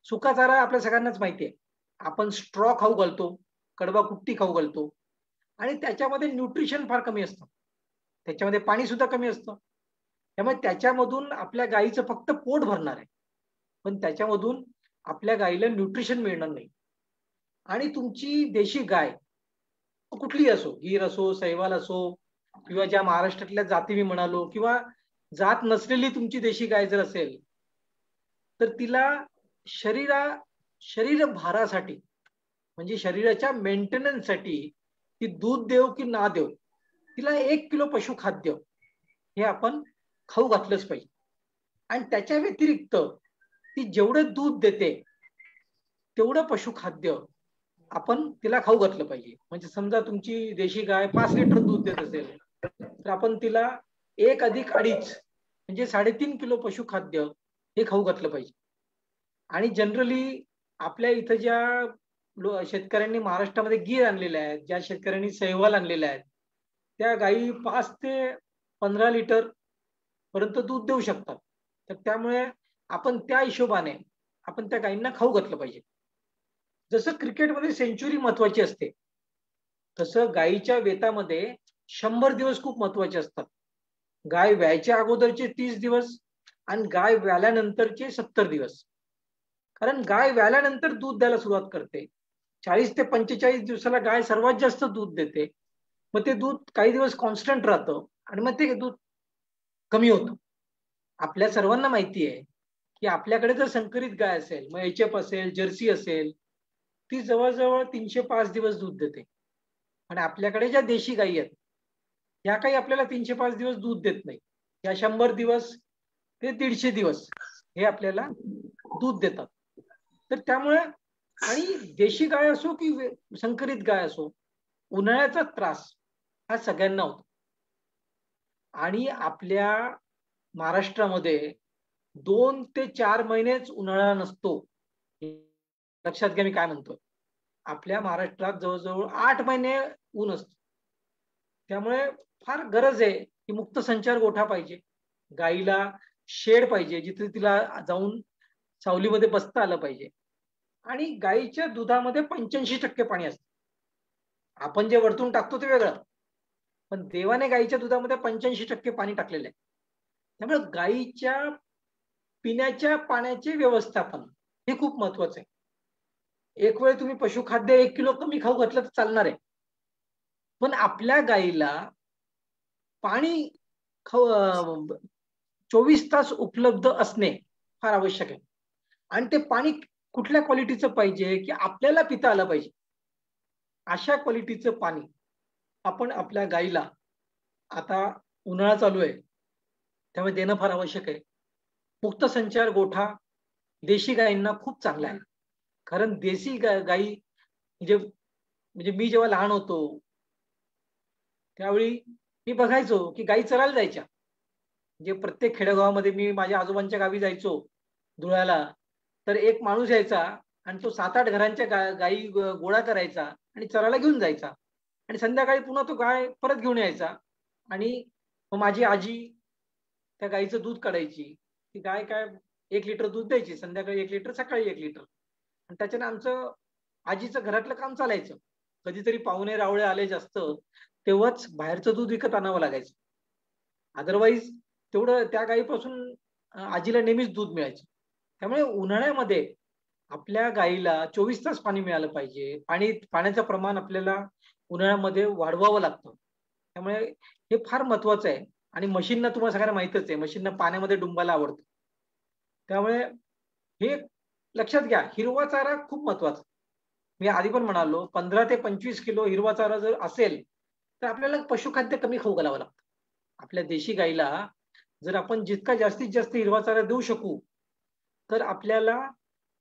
सुका चारा आपल्या सगळ्यांनाच माहिती आहे, आपण स्ट्रॉ खाऊ घालतो, कडबा कुट्टी खाऊ घालतो आणि त्याच्यामध्ये न्यूट्रिशन फार कमी असतं, त्याच्यामध्ये पाणी सुद्धा कमी असतं. त्यामुळे त्याच्यामधून आपल्या गायीचं फक्त पोट भरणार आहे, पण त्याच्यामधून आपल्या गायीला न्यूट्रिशन मिळणार नाही. आणि तुमची देशी गाय कुठली असो, गीर असो, सैवाल असो, किंवा ज्या महाराष्ट्रातल्या जाती मी म्हणालो, किंवा जात नसलेली तुमची देशी गाय जर असेल तर तिला शरीर भारासाठी म्हणजे शरीराच्या मेंटेनन्ससाठी ती दूध देव की ना देव तिला 1 किलो पशुखाद्य हे आपण खाऊ घातलंच पाहिजे. आणि त्याच्या व्यतिरिक्त ती जेवढं दूध देते तेवढं पशुखाद्य आपण तिला खाऊ घातलं पाहिजे. म्हणजे समजा तुमची देशी गाय 5 लिटर दूध देत असेल तर आपण तिला 1 अधिक 2.5 म्हणजे 3.5 किलो पशुखाद्य हे खाऊ घातलं पाहिजे. आणि जनरली आपल्या इथं ज्या शेतकऱ्यांनी महाराष्ट्रामध्ये गीर आणलेल्या आहेत, ज्या शेतकऱ्यांनी सहवाल आणलेल्या आहेत, त्या गायी 5 ते 15 लिटर पर्यंत दूध देऊ शकतात. तर त्यामुळे आपण त्या हिशोबाने आपण त्या गायींना खाऊ घातलं पाहिजे. जसं क्रिकेटमध्ये सेंचुरी महत्वाची असते, तसं गायीच्या वेतामध्ये 100 दिवस खूप महत्वाचे असतात. गाय व्यायच्या अगोदरचे 30 दिवस आणि गाय व्याल्यानंतरचे 70 दिवस. कारण गाय व्याल्यानंतर दूध द्यायला सुरुवात करते. 40 ते 45 दिवसाला गाय सर्वात जास्त दूध देते. मग ते दूध काही दिवस कॉन्स्टंट राहतं आणि मग ते दूध कमी होतं. आपल्या सर्वांना माहिती आहे की आपल्याकडे जर संकरित गाय असेल, मग एचएफ असेल, जर्सी असेल, ती जवळजवळ 305 दिवस दूध देते. आणि आपल्याकडे ज्या देशी गायी आहेत ह्या काही आपल्याला 305 दिवस दूध देत नाही. या 100 दिवस ते 150 दिवस हे आपल्याला दूध देतात. तर त्यामुळे आणि देशी गाय असो की संकरित गाय असो, उन्हाळ्याचा त्रास हा सगळ्यांना होतो. आणि आपल्या महाराष्ट्रामध्ये 2 ते 4 महिनेच उन्हाळा नसतो. लक्षात घ्या मी काय म्हणतोय. आपल्या महाराष्ट्रात जवळजवळ 8 महिने ऊन असतं. त्यामुळे फार गरज आहे की मुक्त संचार गोठा पाहिजे, गाईला शेड पाहिजे जिथे तिला जाऊन सावलीमध्ये बसता आलं पाहिजे. आणि गाईच्या दुधामध्ये 85% पाणी असतं. आपण जे वरतून टाकतो ते वेगळं, पण देवाने गाईच्या दुधामध्ये 85% पाणी टाकलेलं आहे. त्यामुळे गाईच्या पिण्याच्या पाण्याचे व्यवस्थापन हे खूप महत्वाचं आहे. एक वेळ तुम्ही पशुखाद्य 1 किलो कमी खाऊ घातलं तर चालणार आहे, पण आपल्या गाईला पाणी 24 तास उपलब्ध असणे फार आवश्यक आहे. आणि ते पाणी कुठल्या क्वालिटीचं पाहिजे की आपल्याला पिता आलं पाहिजे, अशा क्वालिटीचं पाणी आपण आपल्या गाईला, आता उन्हाळा चालू आहे त्यामुळे देणं फार आवश्यक आहे. मुक्त संचार गोठा देशी गायींना खूप चांगला आहे. कारण देशी गायी म्हणजे मी जेव्हा लहान होतो त्यावेळी मी बघायचो की गायी चरायला जायच्या. म्हणजे प्रत्येक खेडेगावामध्ये मी माझ्या आजोबांच्या गावी जायचो धुळ्याला, तर एक माणूस यायचा आणि तो 7-8 घरांच्या गायी गोळा करायचा आणि चरायला घेऊन जायचा. आणि संध्याकाळी पुन्हा तो गाय परत घेऊन यायचा. आणि मग माझी आजी त्या गायीचं दूध काढायची. ती गाय काय 1 लिटर दूध द्यायची, संध्याकाळी 1 लिटर, सकाळी 1 लिटर. आणि त्याच्याने आमचं आजीचं घरातलं काम चालायचं. कधीतरी पाहुणे रावळे आले जास्त तेव्हाच बाहेरचं दूध विकत आणावं लागायचं. अदरवाईज तेवढं त्या गायीपासून आजीला नेहमीच दूध मिळायचं. त्यामुळे उन्हाळ्यामध्ये आपल्या गायीला 24 तास पाणी मिळालं पाहिजे. पाण्याचं प्रमाण आपल्याला उन्हाळ्यामध्ये वाढवावं लागतं. त्यामुळे हे फार महत्वाचं आहे. आणि म्हशींना तुम्हाला सगळ्यांना माहितच आहे, म्हशींना पाण्यामध्ये डुंबायला आवडतं. त्यामुळे हे लक्षात घ्या, हिरवा चारा खूप महत्वाचा. मी आधी पण म्हणालो 15 ते 25 किलो हिरवा चारा जर असेल तर आपल्याला पशुखाद्य कमी खाऊ घालावं लागतं. आपल्या देशी गाईला जर आपण जितका जास्तीत जास्त हिरवा चारा देऊ शकू तर आपल्याला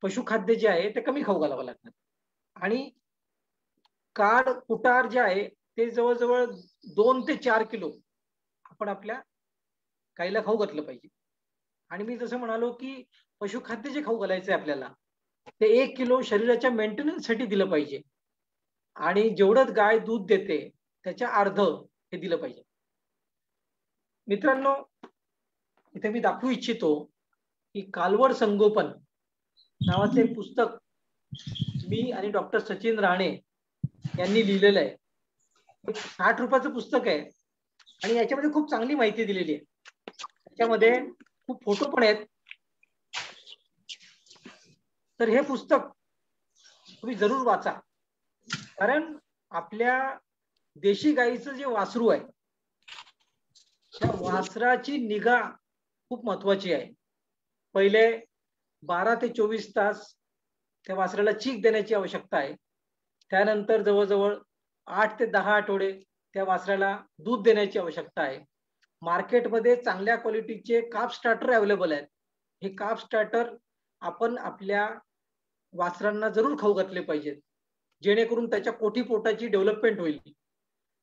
पशुखाद्य जे आहे ते कमी खाऊ घालावं लागणार. आणि काड कुटार जे आहे ते जवळजवळ 2 ते 4 किलो आपण आपल्या गाईला खाऊ घातलं पाहिजे. आणि मी जसं म्हणालो की पशुखाद्य जे खाऊ घालायचं आहे आपल्याला ते 1 किलो शरीराच्या मेंटेनन्ससाठी दिलं पाहिजे. आणि जेवढंच गाय दूध देते त्याच्या अर्ध हे दिलं पाहिजे. मित्रांनो, इथे मी दाखवू इच्छितो की कालवड संगोपन नावाचं एक पुस्तक मी आणि डॉक्टर सचिन राणे यांनी लिहिलेलं आहे. 60 रुपयाचं पुस्तक आहे आणि याच्यामध्ये खूप चांगली माहिती दिलेली आहे. त्याच्यामध्ये खूप फोटो पण आहेत. तर हे पुस्तक तुम्ही जरूर वाचा. कारण आपल्या देशी गाईचं जे वासरू आहे त्या वासराची निगा खूप महत्वाची आहे. पहिले 12 ते 24 तास त्या वासराला चीक देण्याची आवश्यकता आहे. त्यानंतर जवळजवळ 8 ते 10 आठवडे त्या वासराला दूध देण्याची आवश्यकता आहे. मार्केटमध्ये चांगल्या क्वालिटीचे कार्ब स्टार्टर अवेलेबल आहेत. हे कार्ब स्टार्टर आपण आपल्या वासरांना जरूर खाऊ घातले पाहिजेत, जेणेकरून त्याच्या कोठी पोटाची डेव्हलपमेंट होईल.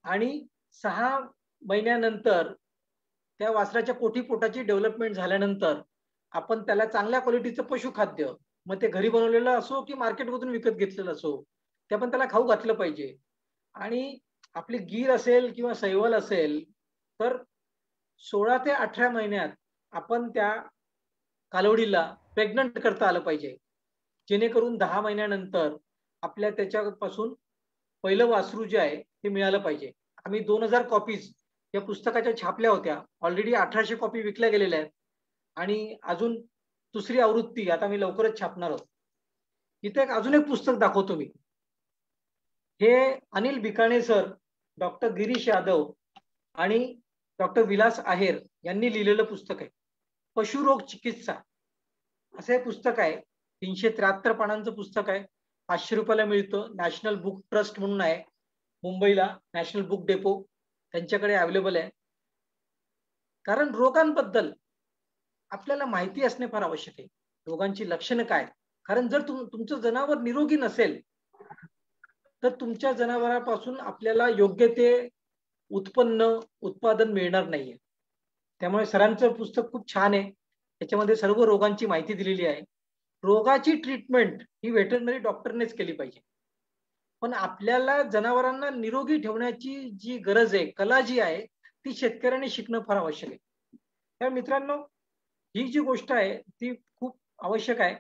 आणि 6 महिन्यानंतर त्या वासराच्या पोटाची डेव्हलपमेंट झाल्यानंतर आपण त्याला चांगल्या क्वालिटीचं पशुखाद्य, मग ते घरी बनवलेलं असो की मार्केटमधून विकत घेतलेलं असो, ते आपण त्याला खाऊ घातलं पाहिजे. आणि आपली गीर असेल किंवा सैवल असेल तर 16 ते 18 महिन्यात आपण त्या कालवडीला प्रेग्नंट करता आलं पाहिजे, जेणेकरून 10 महिन्यानंतर आपल्या त्याच्यापासून पहिलं वासरू जे आहे ते मिळालं पाहिजे. आम्ही 2000 कॉपीज या पुस्तकाच्या छापल्या होत्या. ऑलरेडी 1800 कॉपी विकल्या गेलेल्या आहेत आणि अजून दुसरी आवृत्ती आता मी लवकरच छापणार आहोत. इथे अजून एक पुस्तक दाखवतो मी. हे अनिल बिकाणे सर, डॉक्टर गिरीश यादव आणि डॉक्टर विलास आहेर यांनी लिहिलेलं पुस्तक आहे. पशुरोग चिकित्सा असं हे पुस्तक आहे. 373 पानांचं पुस्तक आहे. 500 रुपयाला मिळतं. नॅशनल बुक ट्रस्ट म्हणून आहे मुंबईला, नॅशनल बुक डेपो त्यांच्याकडे अवेलेबल आहे. कारण रोगांबद्दल आपल्याला माहिती असणे फार आवश्यक आहे. रोगांची लक्षणं काय, कारण जर तुमचं जनावर निरोगी नसेल तर तुमच्या जनावरांपासून आपल्याला योग्य ते उत्पादन मिळणार नाहीये. त्यामुळे सरांचं पुस्तक खूप छान आहे. त्याच्यामध्ये सर्व रोगांची माहिती दिलेली आहे. रोगाची ट्रीटमेंट ही वेटरनरी डॉक्टरनेच केली पाहिजे, पण आपल्याला जनावरांना निरोगी ठेवण्याची जी गरज आहे, कला जी आहे, ती शेतकऱ्यांनी शिकणं फार आवश्यक आहे. तर मित्रांनो, ही जी गोष्ट आहे ती खूप आवश्यक आहे.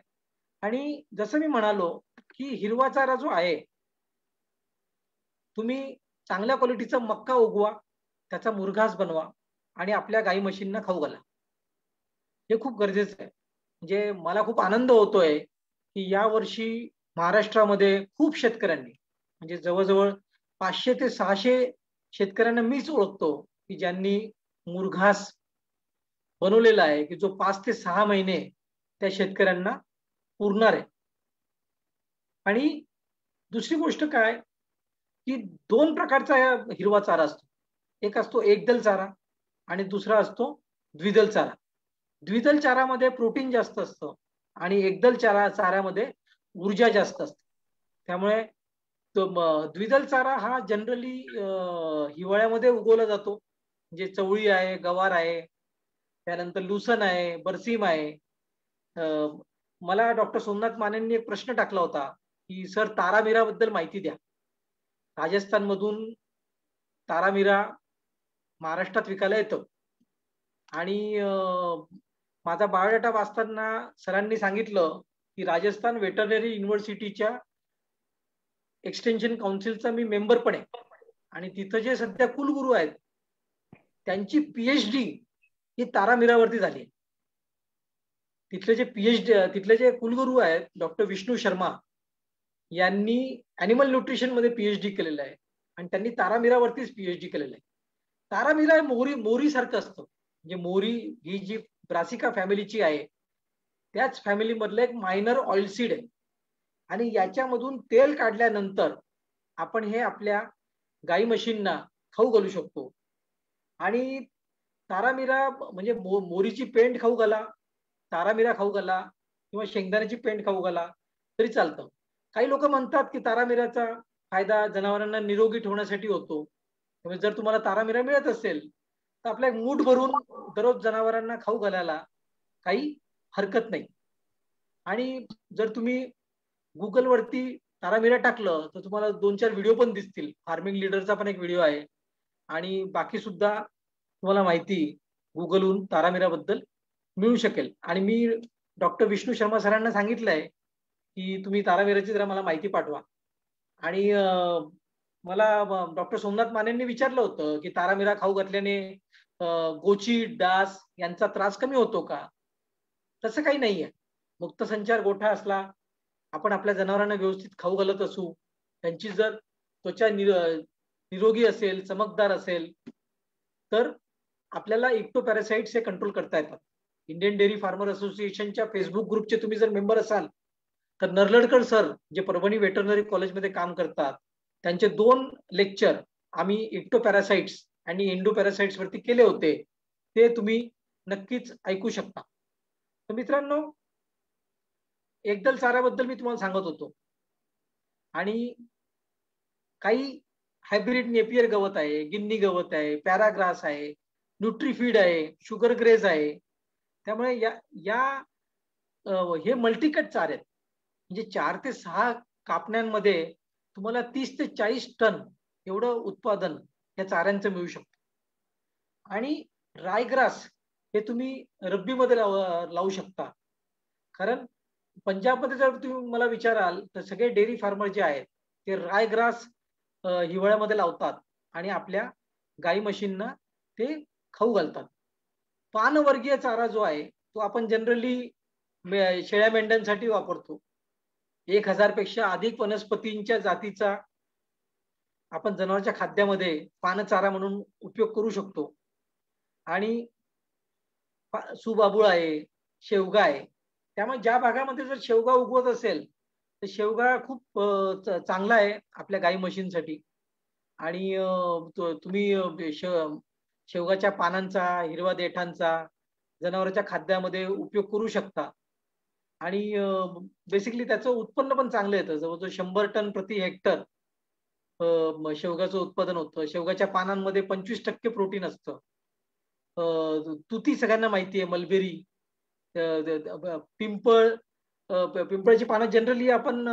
आणि जसं मी म्हणालो की हिरवा चारा जो आहे, तुम्ही चांगल्या क्वालिटीचा मक्का उगवा, त्याचा मुरघास बनवा आणि आपल्या गाई म्हशींना खाऊ घाला. हे खूप गरजेचं आहे. म्हणजे मला खूप आनंद होतोय की या वर्षी महाराष्ट्रामध्ये खूप शेतकऱ्यांनी, म्हणजे जवळजवळ 500 ते 600 शेतकऱ्यांना मीच ओळखतो की ज्यांनी मुरघास बनवलेला आहे, की जो 5 ते 6 महिने त्या शेतकऱ्यांना पुरणार आहे. आणि दुसरी गोष्ट काय की 2 प्रकारचा हिरवा चारा असतो. एक असतो एकदल चारा आणि दुसरा असतो द्विदल चारा. द्विदल चारामध्ये प्रोटीन जास्त असतं आणि एकदल चाऱ्यामध्ये ऊर्जा जास्त असते. त्यामुळे द्विदल चारा हा जनरली हिवाळ्यामध्ये उगवला जातो. म्हणजे चवळी आहे, गवार आहे, त्यानंतर लुसन आहे, बरसीम आहे. मला डॉक्टर सोमनाथ मानेंनी एक प्रश्न टाकला होता की सर तारामीरा बद्दल माहिती द्या. राजस्थान मधून तारामीरा महाराष्ट्रात विकायला येतं आणि माझा बायोडाटा वाचताना सरांनी सांगितलं की राजस्थान वेटरनरी युनिव्हर्सिटीच्या एक्सटेन्शन काउन्सिलचा मी मेंबर पण आहे आणि तिथं जे सध्या कुलगुरू आहेत त्यांची पीएचडी ही तारामीरावरती झाली. तिथले जे कुलगुरू आहेत डॉक्टर विष्णू शर्मा यांनी अॅनिमल न्यूट्रिशन मध्ये पीएचडी केलेलं आहे आणि त्यांनी तारामीरावरतीच पीएचडी केलेलं आहे. तारामीरा मोरी सारखं असतं. म्हणजे मोरी ही जी ब्रासिका फॅमिलीची आहे त्याच फॅमिली मधलं एक मायनर ऑइलसीड आहे आणि याच्यामधून तेल काढल्यानंतर आपण हे आपल्या गाई म्हशींना खाऊ घालू शकतो. आणि तारामीरा म्हणजे मोरीची पेंड खाऊ घाला, तारामीरा खाऊ घाला किंवा शेंगदाण्याची पेंड खाऊ घाला तरी चालतं. काही लोक म्हणतात की तारामीराचा फायदा जनावरांना निरोगी ठेवण्यासाठी होतो. त्यामुळे जर तुम्हाला तारामीरा मिळत असेल तर आपल्या एक मूठ भरून दररोज जनावरांना खाऊ घालायला काही हरकत नाही. आणि जर तुम्ही गुगलवरती तारामीरा टाकलं तर तुम्हाला 2-4 व्हिडिओ पण दिसतील. फार्मिंग लीडरचा पण एक व्हिडिओ आहे आणि बाकी सुद्धा तुम्हाला माहिती गुगलहून तारामीराबद्दल मिळू शकेल. आणि मी डॉक्टर विष्णू शर्मा सरांना सांगितलंय की तुम्ही तारामीराची जरा मला माहिती पाठवा. आणि मला डॉक्टर सोमनाथ मानेंनी विचारलं होतं की तारामीरा खाऊ घातल्याने गोची, डास यांचा त्रास कमी होतो का? तसं काही नाहीये. मुक्तसंचार गोठा असला, आपण आपल्या जनावरांना व्यवस्थित खाऊ घालत असू, त्यांची जर त्वचा निरोगी असेल, चमकदार असेल तर आपल्याला इक्टोपॅरासाइट्स हे कंट्रोल करता येतात. इंडियन डेअरी फार्मर असोसिएशनच्या फेसबुक ग्रुपचे तुम्ही जर मेंबर असाल तर नरलडकर सर जे परभणी वेटरनरी कॉलेजमध्ये काम करतात त्यांचे 2 लेक्चर आम्ही इक्टोपॅरासाइट्स आणि एंडोपॅरासाइट्स वरती केले होते, ते तुम्ही नक्कीच ऐकू शकता. तर मित्रांनो, एकदल चाऱ्याबद्दल मी तुम्हाला सांगत होतो आणि काही हायब्रिड नेपियर गवत आहे, गिन्नी गवत आहे, पॅराग्रास आहे, न्यूट्रीफीड आहे, शुगर ग्रेज आहे. त्यामुळे हे मल्टीकट चारे आहेत. म्हणजे 4 ते 6 कापण्यांमध्ये तुम्हाला 30 ते 40 टन एवढं उत्पादन या चाऱ्यांचं मिळू शकतं. आणि रायग्रास हे तुम्ही रब्बीमध्ये लावू शकता. कारण पंजाबमध्ये जर तुम्ही मला विचाराल तर सगळे डेअरी फार्मर जे आहेत ते रायग्रास हिवाळ्यामध्ये लावतात आणि आपल्या गाई म्हशींना ते खाऊ घालतात. पानवर्गीय चारा जो आहे तो आपण जनरली शेळ्या मेंढ्यांसाठी वापरतो. 1000 पेक्षा अधिक वनस्पतींच्या जातीचा आपण जनावरांच्या खाद्यामध्ये पानचारा म्हणून उपयोग करू शकतो. आणि सुबाबूळ आहे, शेवगा आहे. त्यामुळे ज्या भागामध्ये जर शेवगा उगवत असेल तर शेवगा खूप चांगला आहे आपल्या गाई म्हशींसाठी. आणि तुम्ही शेवगाच्या पानांचा, हिरवा देठांचा जनावरांच्या खाद्यामध्ये उपयोग करू शकता. आणि बेसिकली त्याचं उत्पन्न पण चांगलं येतं. जवळजवळ 100 टन प्रति हेक्टर शेवगाचं उत्पादन होतं. शेवगाच्या पानांमध्ये 25% प्रोटीन असतं. तुती सगळ्यांना माहिती आहे, मलबेरी, पिंपळची पानं जनरली आपण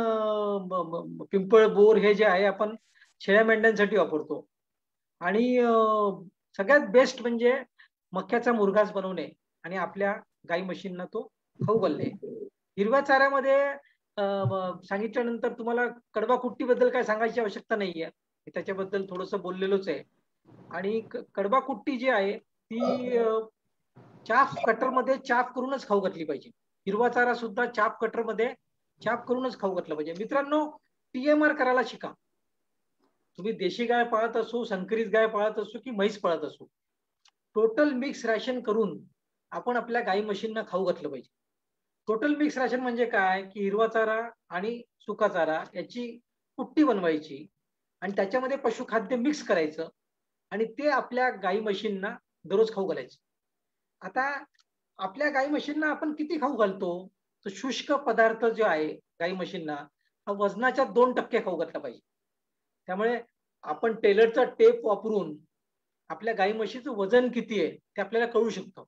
पिंपळ, बोर हे जे आहे आपण शेळ्या मेंढ्यांसाठी वापरतो. आणि सगळ्यात बेस्ट म्हणजे मक्याचा मुरघास बनवणे आणि आपल्या गाई म्हशींना तो खाऊ घालणे. हिरव्या चाऱ्यामध्ये सांगितल्यानंतर तुम्हाला कडबा कुट्टीबद्दल काय सांगायची आवश्यकता नाहीये, त्याच्याबद्दल थोडंसं बोललेलोच आहे. आणि कडबा कुट्टी जी आहे ती चाफ कटरमध्ये चाप करूनच खाऊ घातली पाहिजे. हिरवा चारा सुद्धा चाप कटरमध्ये चाप करूनच खाऊ घातला पाहिजे. मित्रांनो, TMR करायला शिका. तुम्ही देशी गाय पाळत असो, संकरित गाय पाळत असो की म्हैस पाळत असो, टोटल मिक्स रॅशन करून आपण आपल्या गाई म्हशींना खाऊ घातलं पाहिजे. टोटल मिक्स रॅशन म्हणजे काय की हिरवा चारा आणि सुका चारा याची कुट्टी बनवायची आणि त्याच्यामध्ये पशुखाद्य मिक्स करायचं आणि ते आपल्या गाई म्हशींना दररोज खाऊ घालायचं. आता आपल्या गाई म्हशींना आपण किती खाऊ घालतो तर शुष्क पदार्थ जो आहे गाई म्हशींना हा वजनाच्या 2% खाऊ घातला पाहिजे. त्यामुळे आपण टेलरचा टेप वापरून आपल्या गाई म्हशीचं वजन किती आहे ते आपल्याला कळू शकतं.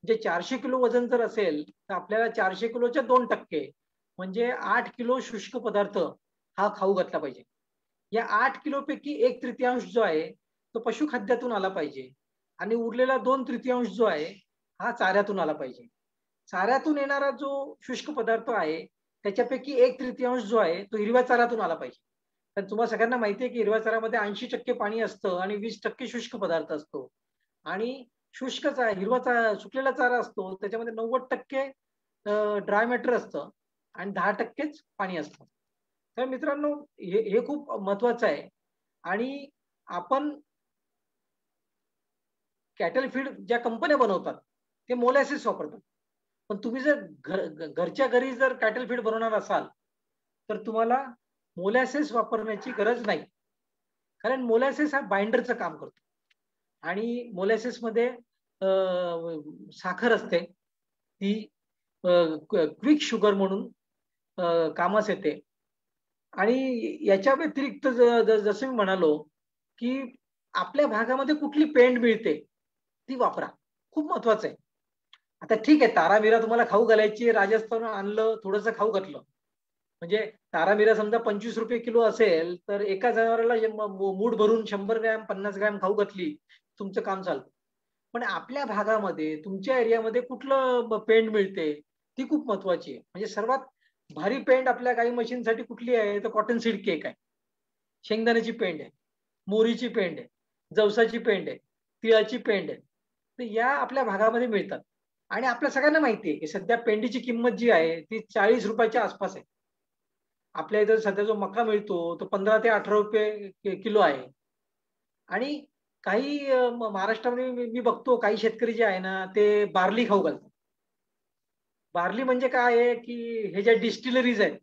जे 400 किलो वजन जर असेल तर आपल्याला 400 किलोच्या 2% म्हणजे 8 किलो शुष्क पदार्थ हा खाऊ घातला पाहिजे. या 8 किलो पैकी 1/3 जो आहे तो पशुखाद्यातून आला पाहिजे आणि उरलेला 2/3 जो आहे हा चाऱ्यातून आला पाहिजे. चाऱ्यातून येणारा जो शुष्क पदार्थ आहे त्याच्यापैकी 1/3 जो आहे तो हिरव्या चाऱ्यातून आला पाहिजे. कारण तुम्हाला सगळ्यांना माहिती आहे की हिरव्या चाऱ्यामध्ये 80% पाणी असतं आणि 20% शुष्क पदार्थ असतो. आणि शुष्क हिरवा सुकलेला चारा असतो त्याच्यामध्ये 90% ड्राय मॅटर असतं आणि 10%च पाणी असतं. तर मित्रांनो, हे खूप महत्वाचं आहे. आणि आपण कॅटल फीड ज्या कंपन्या बनवतात ते मोलॅसिस वापरतात. पण तुम्ही जर घरच्या घरी जर कॅटल फीड बनवणार असाल तर तुम्हाला मोलॅसिस वापरण्याची गरज नाही. कारण मोलॅसिस हा बाइंडरचं काम करतो आणि मोलॅसिस मध्ये साखर असते, ती क्विक शुगर म्हणून कामास येते. आणि याच्या व्यतिरिक्त जसं मी म्हणालो की आपल्या भागामध्ये कुठली पेंड मिळते ती वापरा, खूप महत्वाचं आहे. आता ठीक आहे, तारामीरा तुम्हाला खाऊ घालायची, राजस्थान आणलं थोडंसं खाऊ घातलं, म्हणजे तारामीरा समजा 25 रुपये किलो असेल तर एका जनावराला मूठ भरून 100 ग्रॅम 50 ग्रॅम खाऊ घातली तुमचं काम चालतं. पण आपल्या भागामध्ये तुमच्या एरियामध्ये कुठलं पेंड मिळते ती खूप महत्वाची आहे. म्हणजे सर्वात भारी पेंड आपल्या गाई म्हशींसाठी कुठली आहे तर कॉटन सीड केक आहे, शेंगदाण्याची पेंड आहे, मोरीची पेंड आहे, जवसाची पेंड आहे, तिळाची पेंड आहे. तर या आपल्या भागामध्ये मिळतात. आणि आपल्या सगळ्यांना माहिती आहे की सध्या पेंडीची किंमत जी आहे ती 40 रुपयाच्या आसपास आहे. आपल्या इथं सध्या जो मका मिळतो तो 15 ते 18 रुपये किलो आहे. आणि काही महाराष्ट्रामध्ये मी बघतो काही शेतकरी जे आहे ना ते बार्ली खाऊ घालतात. बार्ली म्हणजे काय आहे की हे ज्या डिस्टिलरीज आहेत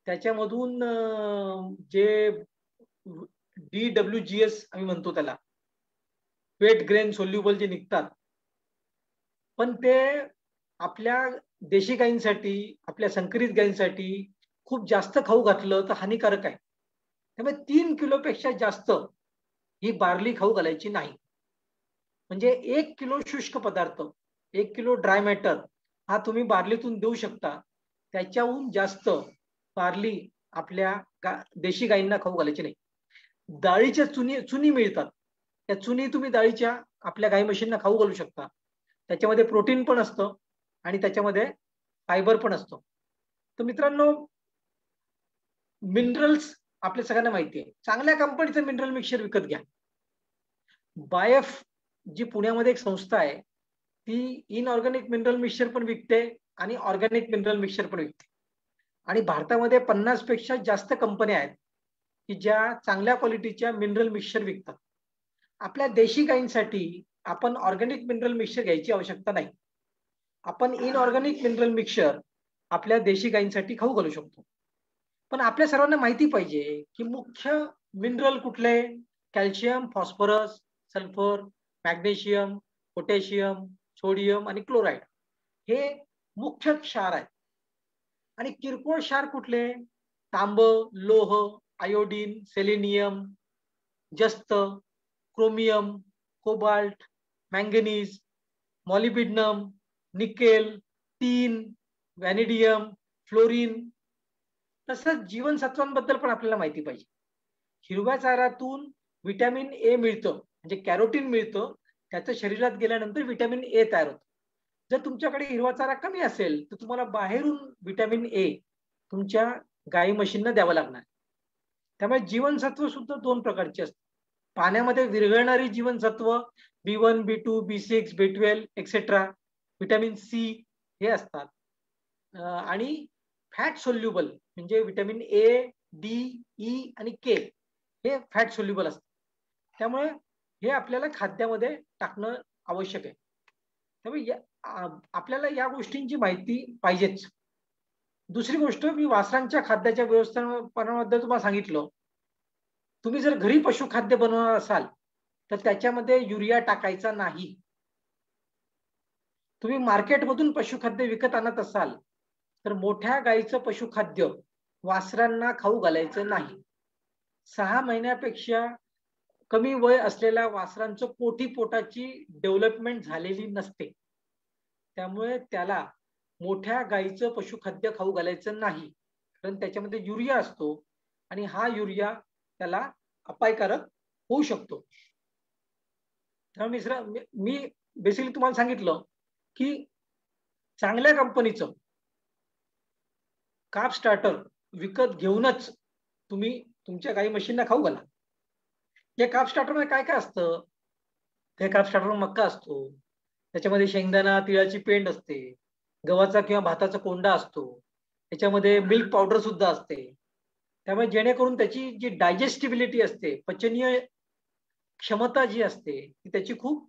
त्याच्यामधून जे DWGS आम्ही म्हणतो त्याला, वेट ग्रेन सोल्युबल जे निघतात, पण ते आपल्या देशी गायींसाठी, आपल्या संकरित गायींसाठी खूप जास्त खाऊ घातलं तर हानिकारक आहे. त्यामुळे 3 किलोपेक्षा जास्त ही बार्ली खाऊ घालायची नाही. म्हणजे 1 किलो शुष्क पदार्थ, 1 किलो ड्राय मॅटर हा तुम्ही बार्लीतून देऊ शकता. त्याच्याहून जास्त बार्ली आपल्या देशी गायींना खाऊ घालायची नाही. डाळीच्या चुनी मिळतात, त्या चुनी तुम्ही डाळीच्या आपल्या गाई म्हशींना खाऊ घालू शकता. त्याच्यामध्ये प्रोटीन पण असतं आणि त्याच्यामध्ये फायबर पण असतो. तर मित्रांनो, मिनरल्स आपल्या सगळ्यांना माहिती आहे. चांगल्या कंपनीचं मिनरल मिक्सचर विकत घ्या. बायफ जी पुण्यामध्ये एक संस्था आहे, ती इनऑर्गॅनिक मिनरल मिक्सचर पण विकते आणि ऑर्गॅनिक मिनरल मिक्सचर पण विकते. आणि भारतामध्ये 50 पेक्षा जास्त कंपन्या आहेत की ज्या चांगल्या क्वालिटीच्या मिनरल मिक्सचर विकतात. आपल्या देशी गायींसाठी आपण ऑर्गॅनिक मिनरल मिक्सचर घ्यायची आवश्यकता नाही. आपण इनऑर्गॅनिक मिनरल मिक्सचर आपल्या देशी गायींसाठी खाऊ घालू शकतो. पण आपल्या सर्वांना माहिती पाहिजे की मुख्य मिनरल कुठले? Calcium, phosphorus, sulphur, magnesium, potassium, sodium आणि क्लोराईड हे मुख्य क्षार आहेत. आणि किरकोळ क्षार कुठले? तांब, लोह, आयोडीन, सेलेनियम, जस्त, chromium, cobalt, manganese, molybdenum, nickel, tin, vanadium, fluorine. तसंच जीवनसत्वांबद्दल पण आपल्याला माहिती पाहिजे. हिरव्या चाऱ्यातून व्हिटॅमिन ए मिळतं, म्हणजे कॅरोटीन मिळतं. त्याचं शरीरात गेल्यानंतर व्हिटॅमिन ए तयार होतं. जर तुमच्याकडे हिरवा चारा कमी असेल तर तुम्हाला बाहेरून व्हिटॅमिन ए तुमच्या गाई म्हशींना द्यावं लागणार. त्यामुळे जीवनसत्व सुद्धा 2 प्रकारची असतात. पाण्यामध्ये विरघळणारी जीवनसत्व B1, B2, B6, B12 etcetera, vitamin C हे असतात. आणि फॅट सोल्युबल म्हणजे व्हिटॅमिन ए, डी, ई आणि के हे फॅट सोल्युबल असतात. त्यामुळे हे आपल्याला खाद्यामध्ये टाकणं आवश्यक आहे. त्यामुळे आपल्याला या गोष्टींची माहिती पाहिजेच. दुसरी गोष्ट, मी वासरांच्या खाद्याच्या व्यवस्थापनाबद्दल तुम्हाला सांगितलं. तुम्ही जर घरी पशुखाद्य बनवणार असाल तर त्याच्यामध्ये युरिया टाकायचा नाही. तुम्ही मार्केटमधून पशुखाद्य विकत आणत असाल तर मोठ्या गाईचं पशुखाद्य वासरांना खाऊ घालायचं नाही. 6 महिन्यापेक्षा कमी वय असलेल्या वासरांचं पोटाची डेव्हलपमेंट झालेली नसते. त्यामुळे त्याला मोठ्या गाईचं पशुखाद्य खाऊ घालायचं नाही, कारण त्याच्यामध्ये युरिया असतो आणि हा युरिया त्याला अपायकारक होऊ शकतो. त्यामुळे मी बेसिकली तुम्हाला सांगितलं की चांगल्या कंपनीचं कार्ब स्टार्टर विकत घेऊनच तुम्ही तुमच्या गाई म्हशींना खाऊ घाला. या कार्ब स्टार्टर मध्ये काय काय असतं? त्या कार्ब स्टार्टर मक्का असतो, त्याच्यामध्ये शेंगदाणा, तिळाची पेंड असते, गव्हाचा किंवा भाताचा कोंडा असतो, त्याच्यामध्ये मिल्क पावडर सुद्धा असते. त्यामुळे जेणेकरून त्याची जी डायजेस्टिबिलिटी असते, पचनीय क्षमता जी असते ती त्याची खूप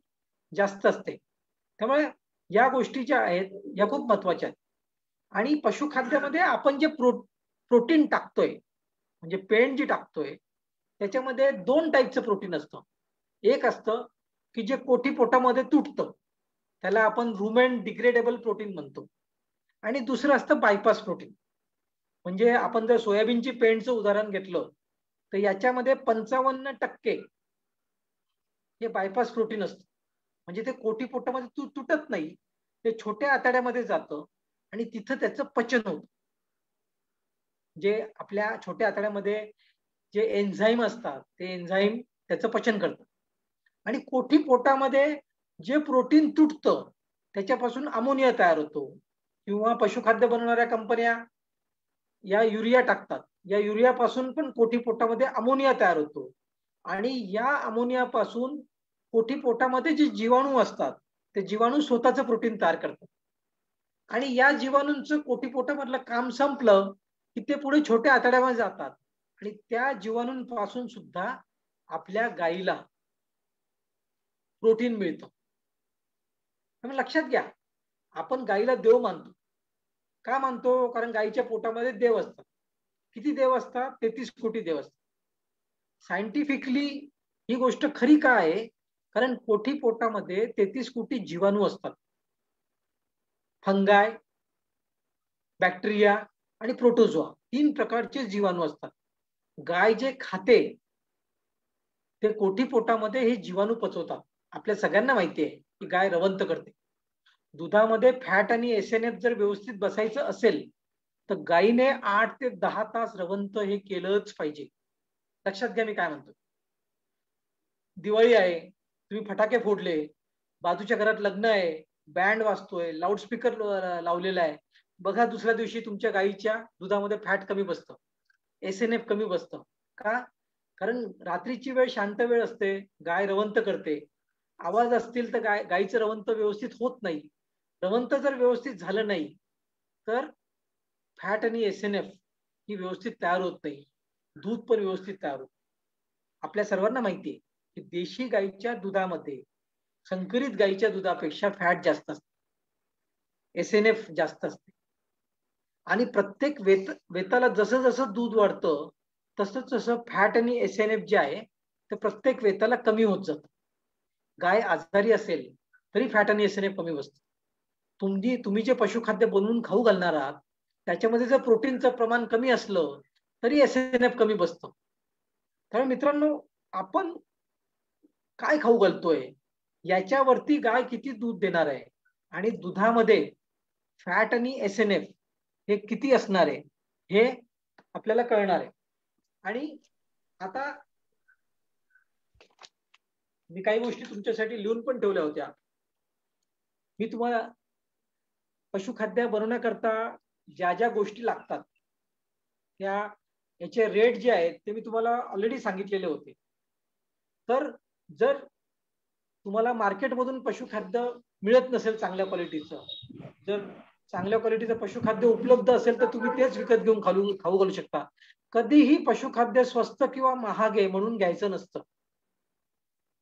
जास्त असते. त्यामुळे या गोष्टी ज्या आहेत या खूप महत्वाच्या आहेत. आणि पशुखाद्यामध्ये आपण जे प्रोटीन टाकतोय, म्हणजे पेंड जी टाकतोय, त्याच्यामध्ये 2 टाईपचं प्रोटीन असतं. एक असतं की जे कोठी पोटामध्ये तुटतं, त्याला आपण रुमेन डिग्रेडेबल प्रोटीन म्हणतो. आणि दुसरं असतं बायपास प्रोटीन. म्हणजे आपण जर सोयाबीनची पेंडचं उदाहरण घेतलं तर याच्यामध्ये 55% हे बायपास प्रोटीन असतं. म्हणजे ते कोठी पोटामध्ये तुटत नाही, ते छोट्या आतड्यामध्ये जातं आणि तिथं त्याचं पचन होतं. जे आपल्या छोट्या आतड्यामध्ये जे एन्झाईम असतात ते एन्झाईम त्याचं पचन करतात. आणि कोठी पोटामध्ये जे प्रोटीन तुटतं त्याच्यापासून अमोनिया तयार होतो, किंवा पशुखाद्य बनवणाऱ्या कंपन्या या युरिया टाकतात. या युरियापासून पण कोठी पोटामध्ये अमोनिया तयार होतो आणि या अमोनियापासून कोठी पोटामध्ये जे जीवाणू असतात ते जीवाणू स्वतःचं प्रोटीन तयार करतात. आणि या जीवाणूंचं कोठी पोटामधलं काम संपलं की ते पुढे छोट्या आतड्यामध्ये जातात आणि त्या जीवाणूंपासून सुद्धा आपल्या गाईला प्रोटीन मिळतं. त्यामुळे लक्षात घ्या, आपण गाईला देव मानतो. का मानतो? कारण गाईच्या पोटामध्ये देव असतात. किती देव असतात? 33 कोटी देव असतात. सायंटिफिकली ही गोष्ट खरी का आहे? कारण कोठी पोटामध्ये 33 कोटी जीवाणू असतात. फंगाय, बॅक्टेरिया आणि प्रोटोझोआ 3 प्रकारचे जीवाणू असतात. गाय जे खाते ते कोठी पोटामध्ये हे जीवाणू पचवतात आपल्या सगळ्यांना माहिती आहे की गाय रवंथ करते. दुधामध्ये फॅट आणि SNF जर व्यवस्थित बसायचं असेल तर गायीने 8 ते 10 तास रवंथ हे केलंच पाहिजे. लक्षात घ्या मी काय म्हणतो. दिवाळी आहे, तुम्ही फटाके फोडले, बाजूच्या घरात लग्न आहे, बँड वाजतोय, लाऊडस्पीकर लावलेला आहे, बघा दुसऱ्या दिवशी तुमच्या गायीच्या दुधामध्ये फॅट कमी बसतं, SNF कमी बसतं. का? कारण रात्रीची वेळ शांत वेळ असते, गाय रवंथ करते, आवाज असतील तर गायीचं रवंथ व्यवस्थित होत नाही. रवंथ जर व्यवस्थित झालं नाही तर फॅट आणि SNF ही व्यवस्थित तयार होत नाही, दूध पण व्यवस्थित तयार होत. आपल्या सर्वांना माहिती आहे की देशी गाईच्या दुधामध्ये संकरित गाईच्या दुधापेक्षा फॅट जास्त असते, SNF जास्त असते. आणि प्रत्येक वेताला जसं जसं दूध वाढतं तसं तसं फॅट आणि SNF जे आहे ते प्रत्येक वेताला कमी होत जातं. गाय आजारी असेल तरी फॅट आणि SNF कमी बसतं. तुम्ही जे पशुखाद्य बनवून खाऊ घालणार आहात त्याच्यामध्ये जर प्रोटीनचं प्रमाण कमी असलं तरी SNF कमी बसतं. त्यामुळे मित्रांनो, आपण काय खाऊ घालतोय याच्यावरती गाय किती दूध देणार आहे आणि दुधामध्ये फॅट आणि SNF हे किती असणार आहे हे आपल्याला कळणार आहे. आणि आता मी काही गोष्टी तुमच्यासाठी लिहून पण ठेवल्या होत्या. मी तुम्हाला पशुखाद्य बनवण्याकरता ज्या ज्या गोष्टी लागतात याचे रेट जे आहेत ते मी तुम्हाला ऑलरेडी सांगितलेले होते. तर जर तुम्हाला मार्केटमधून पशुखाद्य मिळत नसेल चांगल्या क्वालिटीचं, जर चांगल्या क्वालिटीचं पशुखाद्य उपलब्ध असेल तर तुम्ही तेच विकत घेऊन खाऊ घालू शकता. कधीही पशुखाद्य स्वस्त किंवा महाग आहे म्हणून घ्यायचं नसतं.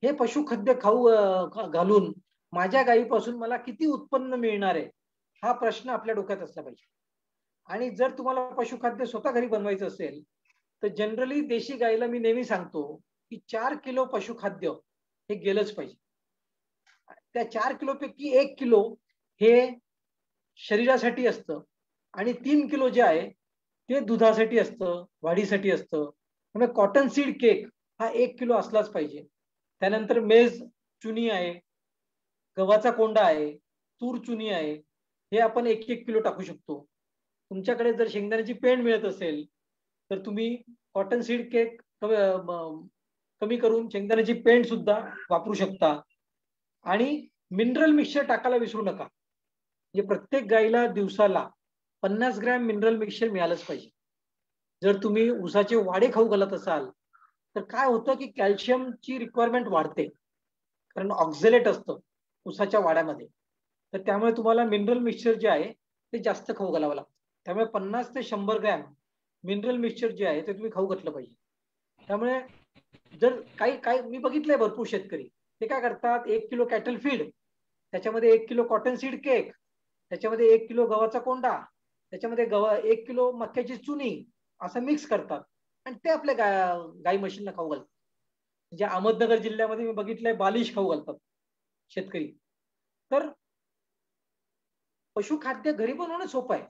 हे पशुखाद्य घालून माझ्या गायीपासून मला किती उत्पन्न मिळणार आहे हा प्रश्न आपल्या डोक्यात असला पाहिजे. आणि जर तुम्हाला पशुखाद्य स्वतः घरी बनवायचं असेल तर जनरली देशी गायीला मी नेहमी सांगतो की 4 किलो पशुखाद्य हे गेलंच पाहिजे. त्या 4 किलो पैकी 1 किलो हे शरीरासाठी असतं आणि 3 किलो जे आहे ते दुधासाठी असतं, वाढीसाठी असतं. त्यामुळे कॉटन सीड केक हा 1 किलो असलाच पाहिजे. त्यानंतर मेज चुनी आहे, गव्हाचा कोंडा आहे, तूर चुनी आहे, हे आपण 1-1 किलो टाकू शकतो. तुमच्याकडे जर शेंगदाण्याची पेंड मिळत असेल तर तुम्ही कॉटन सीड केक कमी करून शेंगदाण्याची पेंड सुद्धा वापरू शकता. आणि मिनरल मिक्सचर टाकायला विसरू नका. म्हणजे प्रत्येक गाईला दिवसाला 50 ग्रॅम मिनरल मिक्सचर मिळालंच पाहिजे. जर तुम्ही ऊसाचे वाडे खाऊ घालत असाल तर काय होतं की कॅल्शियमची रिक्वायरमेंट वाढते, कारण ऑक्झलेट असतं ऊसाच्या वाड्यामध्ये. तर त्यामुळे तुम्हाला मिनरल मिक्सचर जे आहे ते जास्त खाऊ घालावं लागतं. त्यामुळे 50 ते 100 ग्रॅम मिनरल मिक्सचर जे आहे ते तुम्ही खाऊ घातलं पाहिजे. त्यामुळे जर काही मी बघितलंय भरपूर शेतकरी ते काय करतात, 1 किलो कॅटल फीड, त्याच्यामध्ये 1 किलो कॉटन सीड केक, त्याच्यामध्ये 1 किलो गव्हाचा कोंडा, त्याच्यामध्ये 1 किलो मक्याची चुनी असं मिक्स करतात आणि ते आपल्या गाई म्हशींना खाऊ घालतात. म्हणजे अहमदनगर जिल्ह्यामध्ये मी बघितलंय बालिश खाऊ घालतात शेतकरी. तर पशुखाद्य घरी बनवणं सोपं आहे,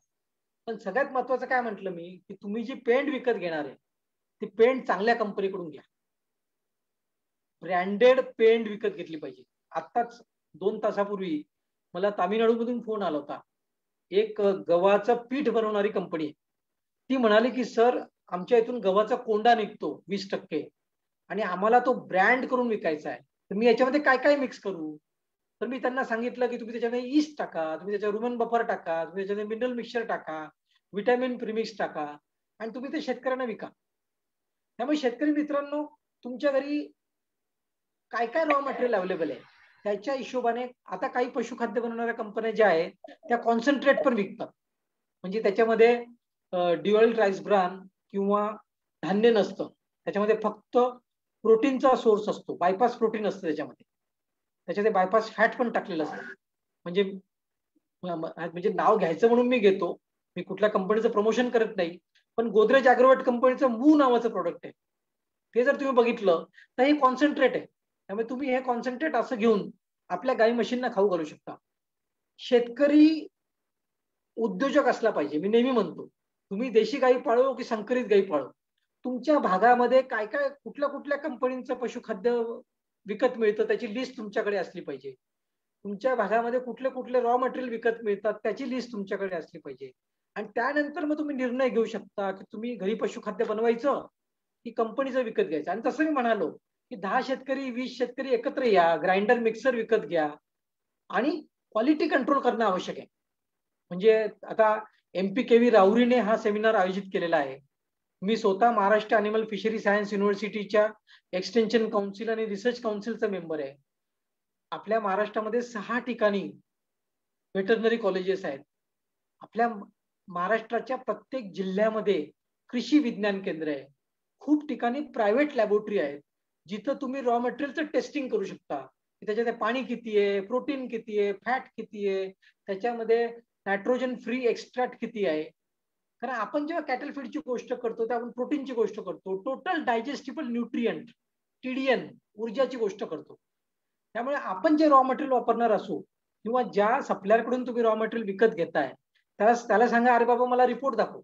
पण सगळ्यात महत्वाचं काय म्हटलं मी की तुम्ही जी पेंड विकत घेणार आहे ती पेंड चांगल्या कंपनीकडून घ्या. ब्रँडेड पेंड विकत घेतली पाहिजे. आत्ताच 2 तासापूर्वी मला तामिळनाडूमधून फोन आला होता. एक गव्हाचं पीठ बनवणारी कंपनी आहे. ती म्हणाली की सर, आमच्या इथून गव्हाचा कोंडा निघतो 20% आणि आम्हाला तो ब्रँड करून विकायचा आहे, तर मी याच्यामध्ये काय काय मिक्स करू? तर मी त्यांना सांगितलं की तुम्ही त्याच्यामध्ये ईस्ट टाका, तुम्ही त्याच्यावर रुमन बफर टाका, तुम्ही त्याच्यामध्ये मिनरल मिक्सचर टाका, विटॅमिन प्रीमिक्स टाका आणि तुम्ही ते शेतकऱ्यांना विका. त्यामुळे शेतकरी मित्रांनो, तुमच्या घरी काय काय रॉ मटेरियल अवेलेबल आहे त्याच्या हिशोबाने आता काही पशुखाद्य बनवणाऱ्या कंपन्या ज्या आहेत त्या कॉन्सन्ट्रेट पण विकतात. म्हणजे त्याच्यामध्ये ड्युअल राईस ब्रान किंवा धान्य नसतं, त्याच्यामध्ये फक्त प्रोटीनचा सोर्स असतो, बायपास प्रोटीन असतं त्याच्यामध्ये. त्याच्यामध्ये बायपास फॅट पण टाकलेलं असतं. म्हणजे नाव घ्यायचं म्हणून मी घेतो, मी कुठल्या कंपनीचं प्रमोशन करत नाही, पण गोदरेज ॲग्रोवेट कंपनीचं मू नावाचं प्रोडक्ट आहे, ते जर तुम्ही बघितलं तर हे कॉन्सन्ट्रेट आहे. त्यामुळे तुम्ही हे कॉन्सन्ट्रेट असं घेऊन आपल्या गाई म्हशींना खाऊ घालू शकता. शेतकरी उद्योजक असला पाहिजे. मी नेहमी म्हणतो, तुम्ही देशी गाई पाळो की संकरित गाई पाळो, तुमच्या भागामध्ये काय काय कुठल्या कुठल्या कंपनीचं पशुखाद्य विकत मिळतं त्याची लिस्ट तुमच्याकडे असली पाहिजे. तुमच्या भागामध्ये कुठले कुठले रॉ मटेरियल विकत मिळतात त्याची लिस्ट तुमच्याकडे असली पाहिजे. आणि त्यानंतर मग तुम्ही निर्णय घेऊ शकता की तुम्ही घरी पशुखाद्य बनवायचं की कंपनीचं विकत घ्यायचं. आणि तसं मी म्हणालो की 10 शेतकरी 20 शेतकरी एकत्र या, ग्राइंडर मिक्सर विकत घ्या आणि क्वालिटी कंट्रोल करणं आवश्यक आहे. म्हणजे आता MP KV राहुरीने हा सेमिनार आयोजित केलेला आहे. मी स्वतः महाराष्ट्र अॅनिमल फिशरी सायन्स युनिव्हर्सिटीच्या एक्सटेन्शन काउन्सिल आणि रिसर्च काउन्सिलचा मेंबर आहे. आपल्या महाराष्ट्रामध्ये 6 ठिकाणी वेटरनरी कॉलेजेस आहेत. आपल्या महाराष्ट्राच्या प्रत्येक जिल्ह्यामध्ये कृषी विज्ञान केंद्र आहे. खूप ठिकाणी प्रायव्हेट लॅबोरेटरी आहेत जिथं तुम्ही रॉ मटेरियलचं टेस्टिंग करू शकता. त्याच्यात पाणी किती आहे, प्रोटीन किती आहे, फॅट किती आहे, त्याच्यामध्ये नायट्रोजन फ्री एक्स्ट्रॅक्ट किती आहे. कारण आपण जेव्हा कॅटल फीडची गोष्ट करतो तेव्हा आपण प्रोटीनची गोष्ट करतो, टोटल डायजेस्टिबल न्यूट्रिएंट TDN ऊर्जाची गोष्ट करतो. त्यामुळे आपण जे रॉ मटेरियल वापरणार असू किंवा ज्या सप्लायरकडून तुम्ही रॉ मटेरियल विकत घेताय त्याला सांगा अरे बाबा मला रिपोर्ट दाखव.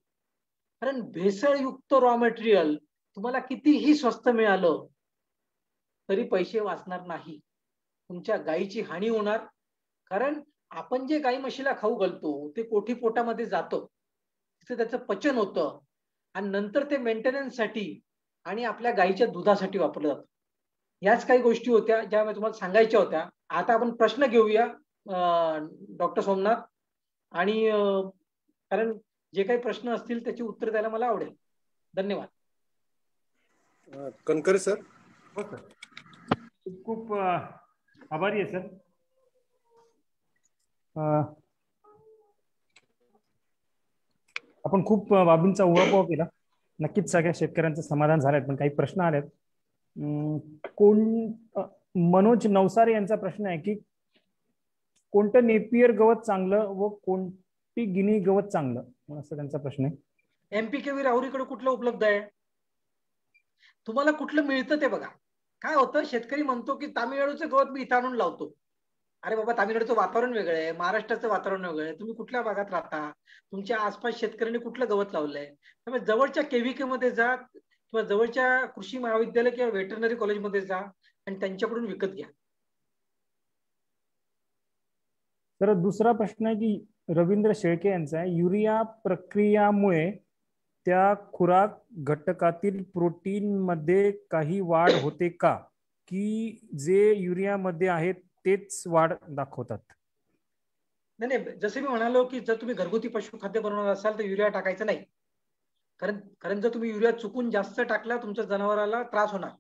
कारण भेसळयुक्त रॉ मटेरियल तुम्हाला कितीही स्वस्त मिळालं तरी पैसे वाचणार नाही. तुमच्या गायीची हानी होणार. कारण आपण जे गाई म्हशीला खाऊ घालतो ते कोठी पोटामध्ये जातं, तिथे त्याचं पचन होतं आणि नंतर ते मेंटेनन्ससाठी आणि आपल्या गायीच्या दुधासाठी वापरलं जातं. याच काही गोष्टी होत्या ज्या मी तुम्हाला सांगायच्या होत्या. आता आपण प्रश्न घेऊया डॉक्टर सोमनाथ. आणि कारण जे काही प्रश्न असतील त्याची उत्तर द्यायला मला आवडेल. धन्यवाद. कनकरे सर. हो सर, खूप खूप आभारी आहे सर. आपण खूप बाबींचा उहापोह केला. नक्कीच सगळ्या शेतकऱ्यांचं समाधान झालंय. पण काही प्रश्न आलेत. मनोज नवसारे यांचा प्रश्न आहे की कोणतं नेपियर गवत चांगलं व कोणती गिनी गवत चांगलं, असं त्यांचा प्रश्न आहे. MP KV राहुरीकडे कुठलं उपलब्ध आहे, तुम्हाला कुठलं मिळतं ते बघा. काय होतं, शेतकरी म्हणतो की तामिळनाडूचं गवत मी इथं आणून लावतो. अरे बाबा, तामिळनाडूचं वातावरण वेगळं आहे, महाराष्ट्राचं वातावरण वेगळं आहे. तुम्ही कुठल्या भागात राहता, तुमच्या आसपास शेतकऱ्यांनी कुठलं गवत लावलंय. त्यामुळे जवळच्या KVK मध्ये जा किंवा जवळच्या कृषी महाविद्यालय किंवा वेटरनरी कॉलेजमध्ये जा आणि त्यांच्याकडून विकत घ्या. तर दुसरा प्रश्न आहे की रवींद्र शेळके यांचा आहे, युरिया प्रक्रियामुळे त्या खुराक घटकातील प्रोटीन मध्ये काही वाढ होते का, की जे युरियामध्ये आहेत तेच वाढ दाखवतात? नाही, जसं मी म्हणालो की जर तुम्ही घरगुती पशुखाद्य बनवणार असाल तर युरिया टाकायचं नाही. कारण जर तुम्ही युरिया चुकून जास्त टाकला तुमच्या जनावराला त्रास होणार.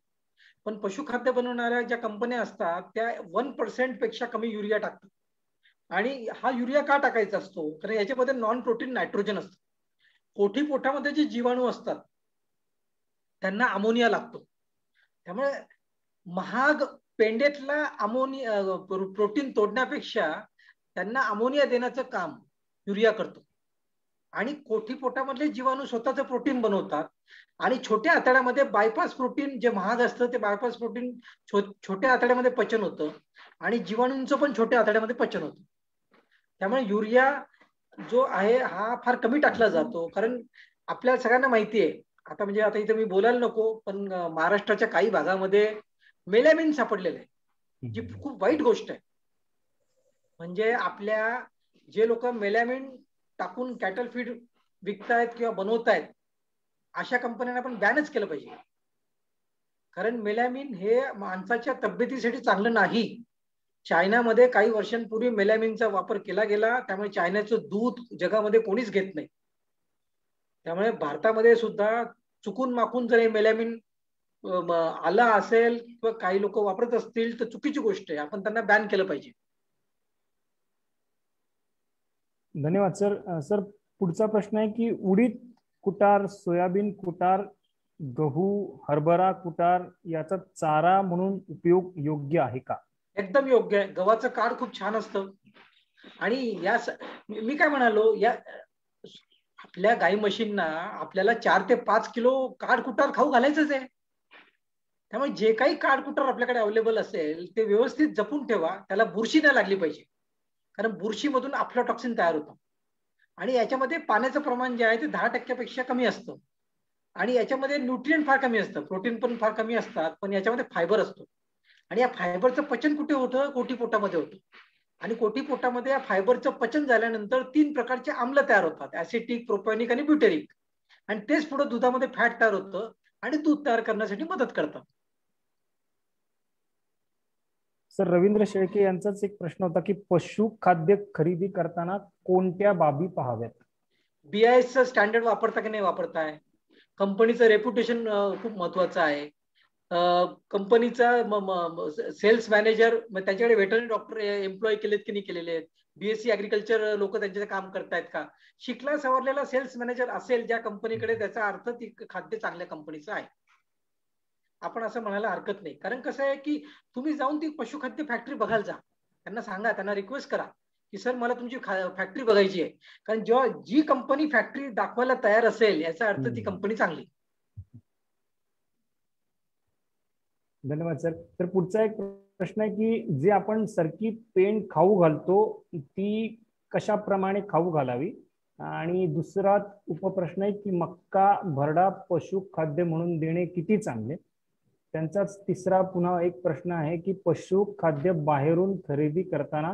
पण पशुखाद्य बनवणाऱ्या ज्या कंपन्या असतात त्या 1% पेक्षा कमी युरिया टाकतात. आणि हा युरिया का टाकायचा असतो, कारण याच्यामध्ये नॉन प्रोटीन नायट्रोजन असतं. कोठी पोटामध्ये जे जीवाणू असतात त्यांना अमोनिया लागतो. त्यामुळे महाग पेंडेतला प्रोटीन तोडण्यापेक्षा त्यांना अमोनिया देण्याचं काम युरिया करतो. आणि कोठी पोटामधले जीवाणू स्वतःचं प्रोटीन बनवतात आणि छोट्या आतड्यामध्ये बायपास प्रोटीन जे महाग असतं ते बायपास प्रोटीन छोट्या आतड्यामध्ये पचन होतं आणि जीवाणूंचं पण छोट्या आतड्यामध्ये पचन होतं. त्यामुळे युरिया जो आहे हा फार कमी टाकला जातो. कारण आपल्याला सगळ्यांना माहिती आहे, आता इथे मी बोलायला नको, पण महाराष्ट्राच्या काही भागामध्ये मेलॅमिन सापडलेलं आहे, जी खूप वाईट गोष्ट आहे. म्हणजे आपल्या जे लोक मेलॅमिन टाकून कॅटल फीड विकतायत किंवा बनवतायत अशा कंपन्यांना आपण बॅनच केलं पाहिजे. कारण मेलॅमिन हे माणसाच्या तब्येतीसाठी चांगलं नाही. चायनामध्ये काही वर्षांपूर्वी मेलॅमिनचा वापर केला गेला, त्यामुळे चायनाचं दूध जगामध्ये कोणीच घेत नाही. त्यामुळे भारतामध्ये सुद्धा चुकून माकून जर हे मेलॅमिन आला असेल किंवा काही लोक वापरत असतील तर चुकीची गोष्ट आहे, आपण त्यांना बॅन केलं पाहिजे. धन्यवाद सर. सर, पुढचा प्रश्न आहे की उडीद कुटार, सोयाबीन कुटार, गहू, हरभरा कुटार याचा चारा म्हणून उपयोग योग्य आहे का? एकदम योग्य आहे. गव्हाचं काड खूप छान असतं. आणि मी काय म्हणालो, या आपल्या गाई म्हशींना आपल्याला 4 ते 5 किलो काड कुटार खाऊ घालायचंच आहे. त्यामुळे जे काही काड कुटार आपल्याकडे अवेलेबल असेल ते व्यवस्थित जपून ठेवा. त्याला बुरशी नाही लागली पाहिजे, कारण बुरशीमधून अफ्लाटॉक्सिन तयार होतं. आणि याच्यामध्ये पाण्याचं प्रमाण जे आहे ते 10% पेक्षा कमी असतं. आणि याच्यामध्ये न्यूट्रिएंट फार कमी असतं, प्रोटीन पण फार कमी असतात, पण याच्यामध्ये फायबर असतो. आणि या फायबरचं पचन कुठे होतं? कोटीपोटामध्ये होतं. आणि कोटीपोटामध्ये या फायबरचं पचन झाल्यानंतर 3 प्रकारचे आम्ल तयार होतात, ऍसिटिक, प्रोपॅनिक आणि ब्युटेरिक. आणि तेच पुढे दुधामध्ये फॅट तयार होतं आणि दूध तयार करण्यासाठी मदत करतात. सर, रवींद्र शेळके यांचाच एक प्रश्न होता की पशु खाद्य खरेदी करताना कोणत्या बाबी पाहाव्यात? BIS स्टँडर्ड वापरता की नाही वापरताय? कंपनीचं रेप्युटेशन खूप महत्वाचं आहे. कंपनीचा सेल्स मॅनेजर त्यांच्याकडे व्हेटरनरी डॉक्टर एम्प्लॉय केलेत की नाही केलेले आहेत? BSc ऍग्रिकल्चर लोक त्यांचे काम करतायत का? शिकला सवरलेला सेल्स मॅनेजर असेल ज्या कंपनीकडे, त्याचा अर्थ ती खाद्य चांगल्या कंपनीचं आहे. आपण असं म्हणायला हरकत नाही. कारण कसं आहे की तुम्ही जाऊन ती पशुखाद्य फॅक्टरी बघायला जा, त्यांना सांगा, त्यांना रिक्वेस्ट करा की सर मला तुमची फॅक्टरी बघायची आहे. कारण जेव्हा जी कंपनी फॅक्टरी दाखवायला तयार असेल याचा अर्थ ती कंपनी चांगली. धन्यवाद सर. तर पुढचा एक प्रश्न आहे की जे आपण सरकी पेंड खाऊ घालतो ती कशाप्रमाणे खाऊ घालावी, आणि दुसरा उपप्रश्न आहे की मक्का भरडा पशु खाद्य म्हणून देणे किती चांगले. त्यांचाच तिसरा पुन्हा एक प्रश्न आहे की पशु खाद्य बाहेरून खरेदी करताना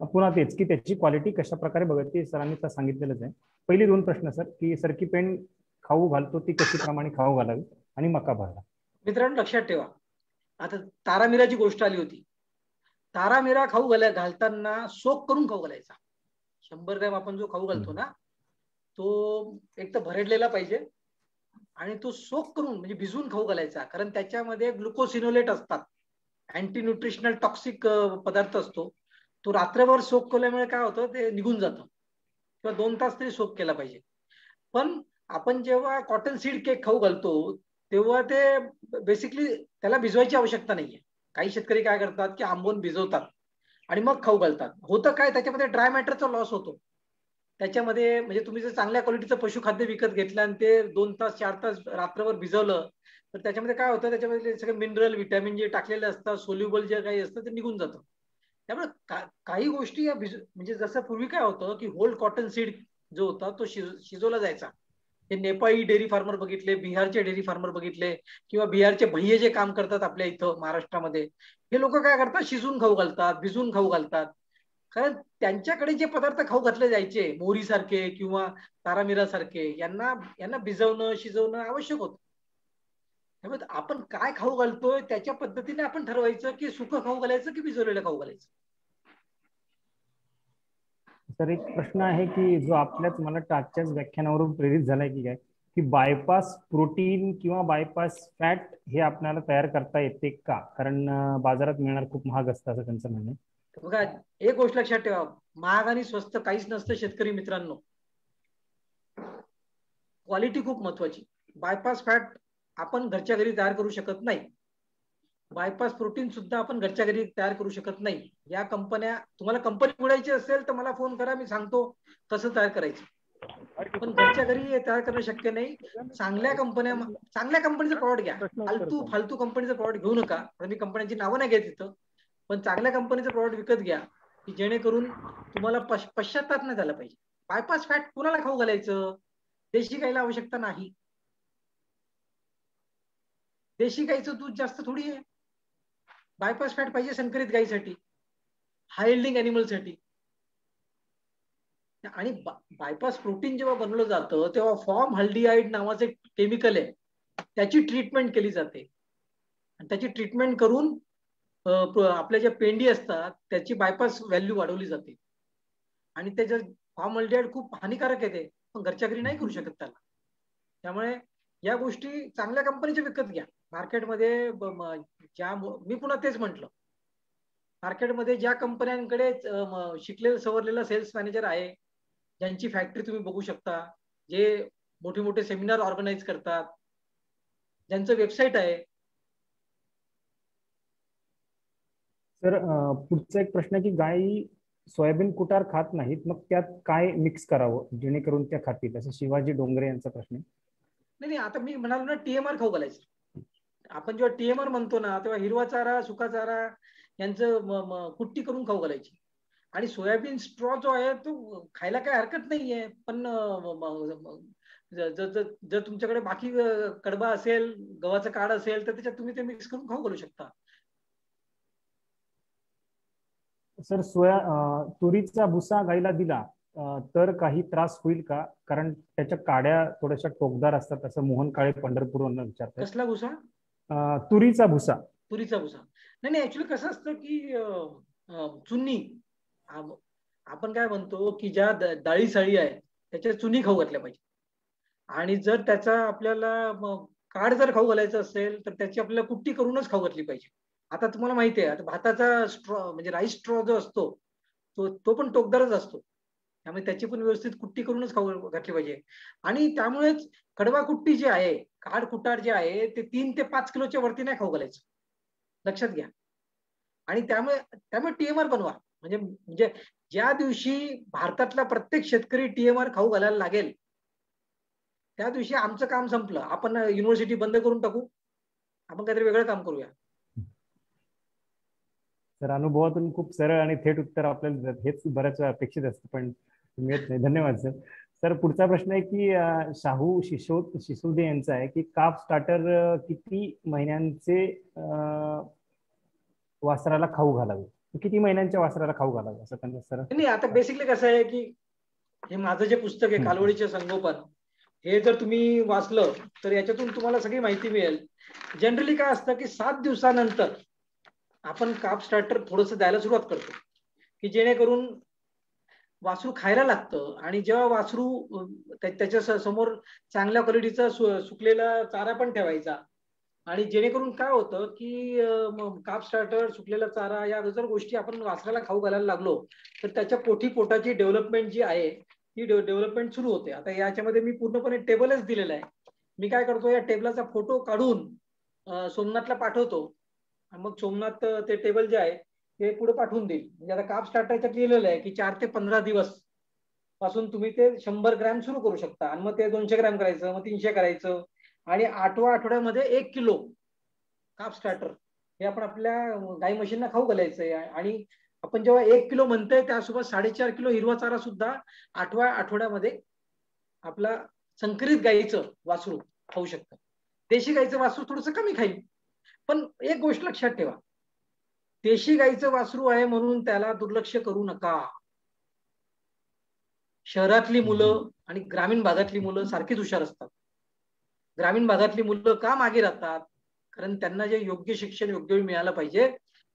पुन्हा तेच की त्याची क्वालिटी कशा प्रकारे बघायची, सरांनी तर सांगितलेलंच आहे. पहिली 2 प्रश्न सर, की सरकी पेंड खाऊ घालतो ती कशी प्रमाणे खाऊ घालावी आणि मका भरडा. मित्रांनो लक्षात ठेवा, आता तारामिराची गोष्ट आली होती. तारामिरा खाऊ घालताना सोक करून खाऊ घालायचा. 100 ग्रॅम आपण जो खाऊ घालतो ना, तो एक तर भरडलेला पाहिजे आणि तो सोक करून म्हणजे भिजवून खाऊ घालायचा. कारण त्याच्यामध्ये ग्लुकोसिनोलेट असतात, अँटी न्यूट्रिशनल टॉक्सिक पदार्थ असतो. तो रात्रभर सोक केल्यामुळे काय होतं, ते निघून जातं. किंवा 2 तास तरी सोक केला पाहिजे. पण आपण जेव्हा कॉटन सीड केक खाऊ घालतो तेव्हा ते बेसिकली त्याला भिजवायची आवश्यकता नाहीये. काही शेतकरी काय करतात की आंबवून भिजवतात आणि मग खाऊ घालतात. होतं काय, त्याच्यामध्ये ड्राय मॅटरचा लॉस होतो. त्याच्यामध्ये म्हणजे तुम्ही जर चांगल्या क्वालिटीचं पशुखाद्य विकत घेतलं आणि ते 2 तास 4 तास रात्रभर भिजवलं तर त्याच्यामध्ये काय होतं, त्याच्यामध्ये सगळे मिनरल विटॅमिन जे टाकलेले असतात, सोल्युबल जे काही असतं ते निघून जातं. त्यामुळे काही गोष्टी या म्हणजे जसं पूर्वी काय होतं की होल कॉटन सीड जो होता तो शिजवला जायचा. हे नेपाळी डेअरी फार्मर बघितले, बिहारचे डेअरी फार्मर बघितले, किंवा बिहारचे भैये जे काम करतात आपल्या इथं महाराष्ट्रामध्ये, हे लोक काय करतात, शिजून खाऊ घालतात, भिजून खाऊ घालतात. कारण त्यांच्याकडे जे पदार्थ खाऊ घातले जायचे, मोहरी सारखे किंवा तारामिरा सारखे, यांना भिजवणं शिजवणं आवश्यक होतं. त्यामुळे आपण काय खाऊ घालतोय त्याच्या पद्धतीने आपण ठरवायचं की सुकं खाऊ घालायचं की भिजवलेलं खाऊ घालायचं. सर, एक प्रश्न आहे की जो आपल्याच मला आजच्याच व्याख्यानावरून प्रेरित झालाय की काय, की बायपास प्रोटीन किंवा बायपास फॅट हे आपल्याला तयार करता येते का? कारण बाजारात मिळणार खूप महाग असतं असं त्यांचं म्हणणं आहे. बघा, एक गोष्ट लक्षात ठेवा, महाग आणि स्वस्त काहीच नसतं शेतकरी मित्रांनो. क्वालिटी खूप महत्वाची. बायपास फॅट आपण घरच्या घरी तयार करू शकत नाही. बायपास प्रोटीन सुद्धा आपण घरच्या घरी तयार करू शकत नाही. या कंपन्या, तुम्हाला कंपनी उघडायची असेल तर मला फोन करा, मी सांगतो कसं तयार करायचं. पण घरच्या घरी तयार करणं शक्य नाही. चांगल्या कंपनीचं प्रॉडक्ट घ्या. फालतू कंपनीचं प्रॉडक्ट घेऊ नका. मी कंपन्यांची नावं नाही घेत इथं, पण चांगल्या कंपनीचं प्रॉडक्ट विकत घ्या की जेणेकरून तुम्हाला पश्चाताप नाही झाला पाहिजे. बायपास फॅट कुणाला खाऊ घालायचं? देशी गाईला आवश्यकता नाही. देशी गाईचं दूध जास्त थोडी आहे. बायपास फॅट पाहिजे संकरित गाईसाठी, हाय यील्डिंग अॅनिमलसाठी. आणि बायपास प्रोटीन जेव्हा बनवलं जातं तेव्हा फॉर्म हल्डीहाइड नावाचे केमिकल आहे, त्याची ट्रीटमेंट केली जाते. आणि त्याची ट्रीटमेंट करून आपल्या ज्या पेंडी असतात त्याची बायपास व्हॅल्यू वाढवली जाते. आणि त्याच्या फॉर्म हल्डीहाइड खूप हानिकारक आहे ते, पण घरच्या घरी नाही करू शकत त्याला. त्यामुळे या गोष्टी चांगल्या कंपनीच्या विकत घ्या. मार्केटमध्ये मी पुन्हा तेच म्हटलं, मार्केटमध्ये ज्या कंपन्यांकडे शिकलेला सवरलेला सेल्स मॅनेजर आहे, ज्यांची फॅक्टरी तुम्ही बघू शकता, जे मोठे मोठे सेमिनार ऑर्गनाईज करतात, ज्यांचं वेबसाईट आहे. सर, पुढचा एक प्रश्न की गायी सोयाबीन कुटार खात नाहीत, मग त्यात काय मिक्स करावं जेणेकरून त्या खातील, असं शिवाजी डोंगरे यांचा प्रश्न आहे. नाही, आता मी म्हणालो ना TMR खाऊ घालायचं. आपण जेव्हा TMR म्हणतो ना तेव्हा हिरवा चारा, सुका चारा यांचं कुट्टी करून खाऊ घालायची. आणि सोयाबीन स्ट्रॉ जो आहे तो खायला काही हरकत नाहीये, पण जर तुमच्याकडे बाकी कडबा असेल, गव्हाचं काढ असेल तर त्याच्यात तुम्ही ते मिक्स करून खाऊ घालू शकता. सर तुरीचा भुसा गाईला दिला तर काही त्रास होईल का? कारण त्याच्या काड्या थोड्याशा टोकदार असतात असं मोहन काळे पंढरपूरवरून विचारतात. कसला भुसा? तुरीचा भुसा. तुरीचा भुसा. नाही, ऍक्च्युली कसं असतं की चुन्नी, आपण काय म्हणतो की ज्या डाळी साळी आहे त्याच्या चुनी खाऊ घातल्या पाहिजे. आणि जर त्याचा आपल्याला काड जर खाऊ घालायचं असेल तर त्याची आपल्याला कुट्टी करूनच खाऊ घातली पाहिजे. आता तुम्हाला माहिती आहे, आता भाताचा स्ट्रॉ म्हणजे राईस स्ट्रॉ जो असतो तो पण टोकदारच असतो, त्यामुळे त्याची पण व्यवस्थित कुट्टी करूनच खाऊ घातली पाहिजे. आणि त्यामुळेच कडवा कुट्टी जी आहे, काड कुटार जे आहे ते 3 ते 5 किलोच्या वरती नाही खाऊ घालायचं, लक्षात घ्या. आणि त्यामुळे टीएमआर बनवा. म्हणजे ज्या दिवशी भारतातला प्रत्येक शेतकरी टीएमआर खाऊ घालायला लागेल त्या दिवशी आमचं काम संपलं. आपण युनिव्हर्सिटी बंद करून टाकू, आपण काहीतरी वेगळं काम करूया. सर, अनुभवातून खूप सरळ आणि थेट उत्तर आपल्याला हेच बऱ्याच वेळा अपेक्षित असतं पण मिळत नाही. धन्यवाद सर. सर, पुढचा प्रश्न आहे की शाहू शिसोदे यांचा आहे की काप स्टार्टर किती महिन्यांचे वासराला खाऊ घालावे, किती महिन्यांच्या वासराला खाऊ घालावे असं त्यांना सर? नाही, आता बेसिकली कसं आहे की हे माझं जे पुस्तक आहे कालवडीचे संगोपन, हे जर तुम्ही वाचलं तर याच्यातून तुम्हाला सगळी माहिती मिळेल. जनरली काय असतं की 7 दिवसानंतर आपण काप स्टार्टर थोडस द्यायला सुरुवात करतो की जेणेकरून वासरू खायला लागतं. आणि जेव्हा वासरू त्याच्या समोर चांगल्या क्वालिटीचा सुकलेला चारा पण ठेवायचा, आणि जेणेकरून काय होतं की काप स्टार्टर, सुकलेला चारा या जर गोष्टी आपण वासराला खाऊ घालायला लागलो तर त्याच्या पोटाची डेव्हलपमेंट जी आहे ती डेव्हलपमेंट सुरू होते. आता याच्यामध्ये मी पूर्णपणे टेबलच दिलेला आहे. मी काय करतो, या टेबलाचा फोटो काढून सोमनाथला पाठवतो, मग सोमनाथ ते टेबल जे आहे ते पुढे पाठवून देईल. म्हणजे आता काप स्टार्टरच्यात लिहिलेलं आहे की 4 ते 15 दिवस पासून तुम्ही ते 100 ग्रॅम सुरू करू शकता, आणि मग ते 200 ग्रॅम करायचं, मग 300 करायचं, आणि 8व्या आठवड्यामध्ये 1 किलो काप स्टार्टर हे आपण आपल्या गाई म्हशींना खाऊ घालायचंय. आणि आपण जेव्हा 1 किलो म्हणतोय त्यासोबत 4.5 किलो हिरवा चारा सुद्धा 8व्या आठवड्यामध्ये आपला संकरित गाईचं वासरू खाऊ शकतं. देशी गाईचं वासरू थोडंसं कमी खाईल, पण एक गोष्ट लक्षात ठेवा, देशी गाईचं वासरू आहे म्हणून त्याला दुर्लक्ष करू नका. शहरातली मुलं आणि ग्रामीण भागातली मुलं सारखीच हुशार असतात. ग्रामीण भागातली मुलं का मागे राहतात? कारण त्यांना जे योग्य शिक्षण योग्य वेळी मिळालं पाहिजे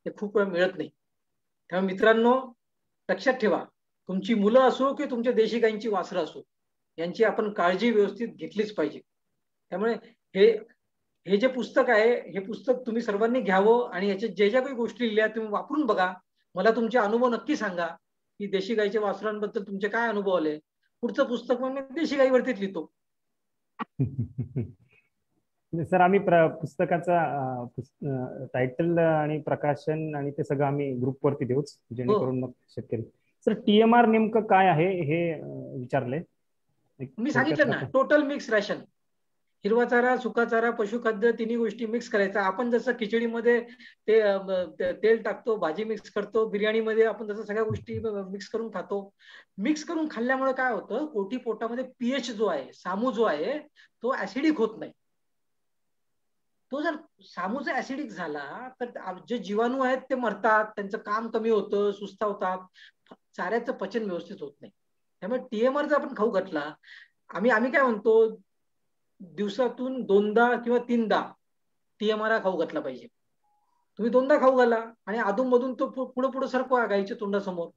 ते खूप वेळ मिळत नाही. त्यामुळे मित्रांनो, लक्षात ठेवा, तुमची मुलं असो की तुमच्या देशी गायींची वासरं असो, यांची आपण काळजी व्यवस्थित घेतलीच पाहिजे. त्यामुळे हे जे पुस्तक आहे, हे पुस्तक तुम्ही सर्वांनी घ्यावं आणि याच्या ज्या काही गोष्टी लिहिल्या तुम्ही वापरून बघा. मला तुमचे अनुभव नक्की सांगा की देशी गाईच्या वासरांबद्दल तुमचे काय अनुभव आले. पुढचं पुस्तक मग मी देशी गाईवरतीच लिहितो. सर, आम्ही पुस्तकाचा टायटल आणि प्रकाशन आणि ते सगळं आम्ही ग्रुपवरती देऊच, जेणेकरून मग शेतकरी. सर, टीएमआर नेमकं काय आहे हे विचारले. मी सांगितलं ना, टोटल मिक्स रॅशन. हिरवा चारा, सुका चारा, पशुखाद्य तिन्ही गोष्टी मिक्स करायचा. आपण जसं खिचडीमध्ये ते तेल टाकतो, भाजी मिक्स करतो, बिर्याणीमध्ये आपण जसं सगळ्या गोष्टी मिक्स करून खातो. मिक्स करून खाल्ल्यामुळे काय होतं, पोटामध्ये पीएच जो आहे, सामू जो आहे, तो ऍसिडिक होत नाही. तो जर सामूचा ऍसिडिक झाला तर जे जीवाणू आहेत ते मरतात, त्यांचं काम कमी होतं, सुस्तावतात, चाऱ्याचं पचन व्यवस्थित होत नाही. त्यामुळे टीएमआर जर आपण खाऊ घातला, आम्ही काय म्हणतो, दिवसातून 2दा किंवा 3दा टीएमआर खाऊ घातला पाहिजे. तुम्ही 2दा खाऊ घाला आणि अधूनमधून तो पुढे सरकवा गाईच्या तोंडासमोर.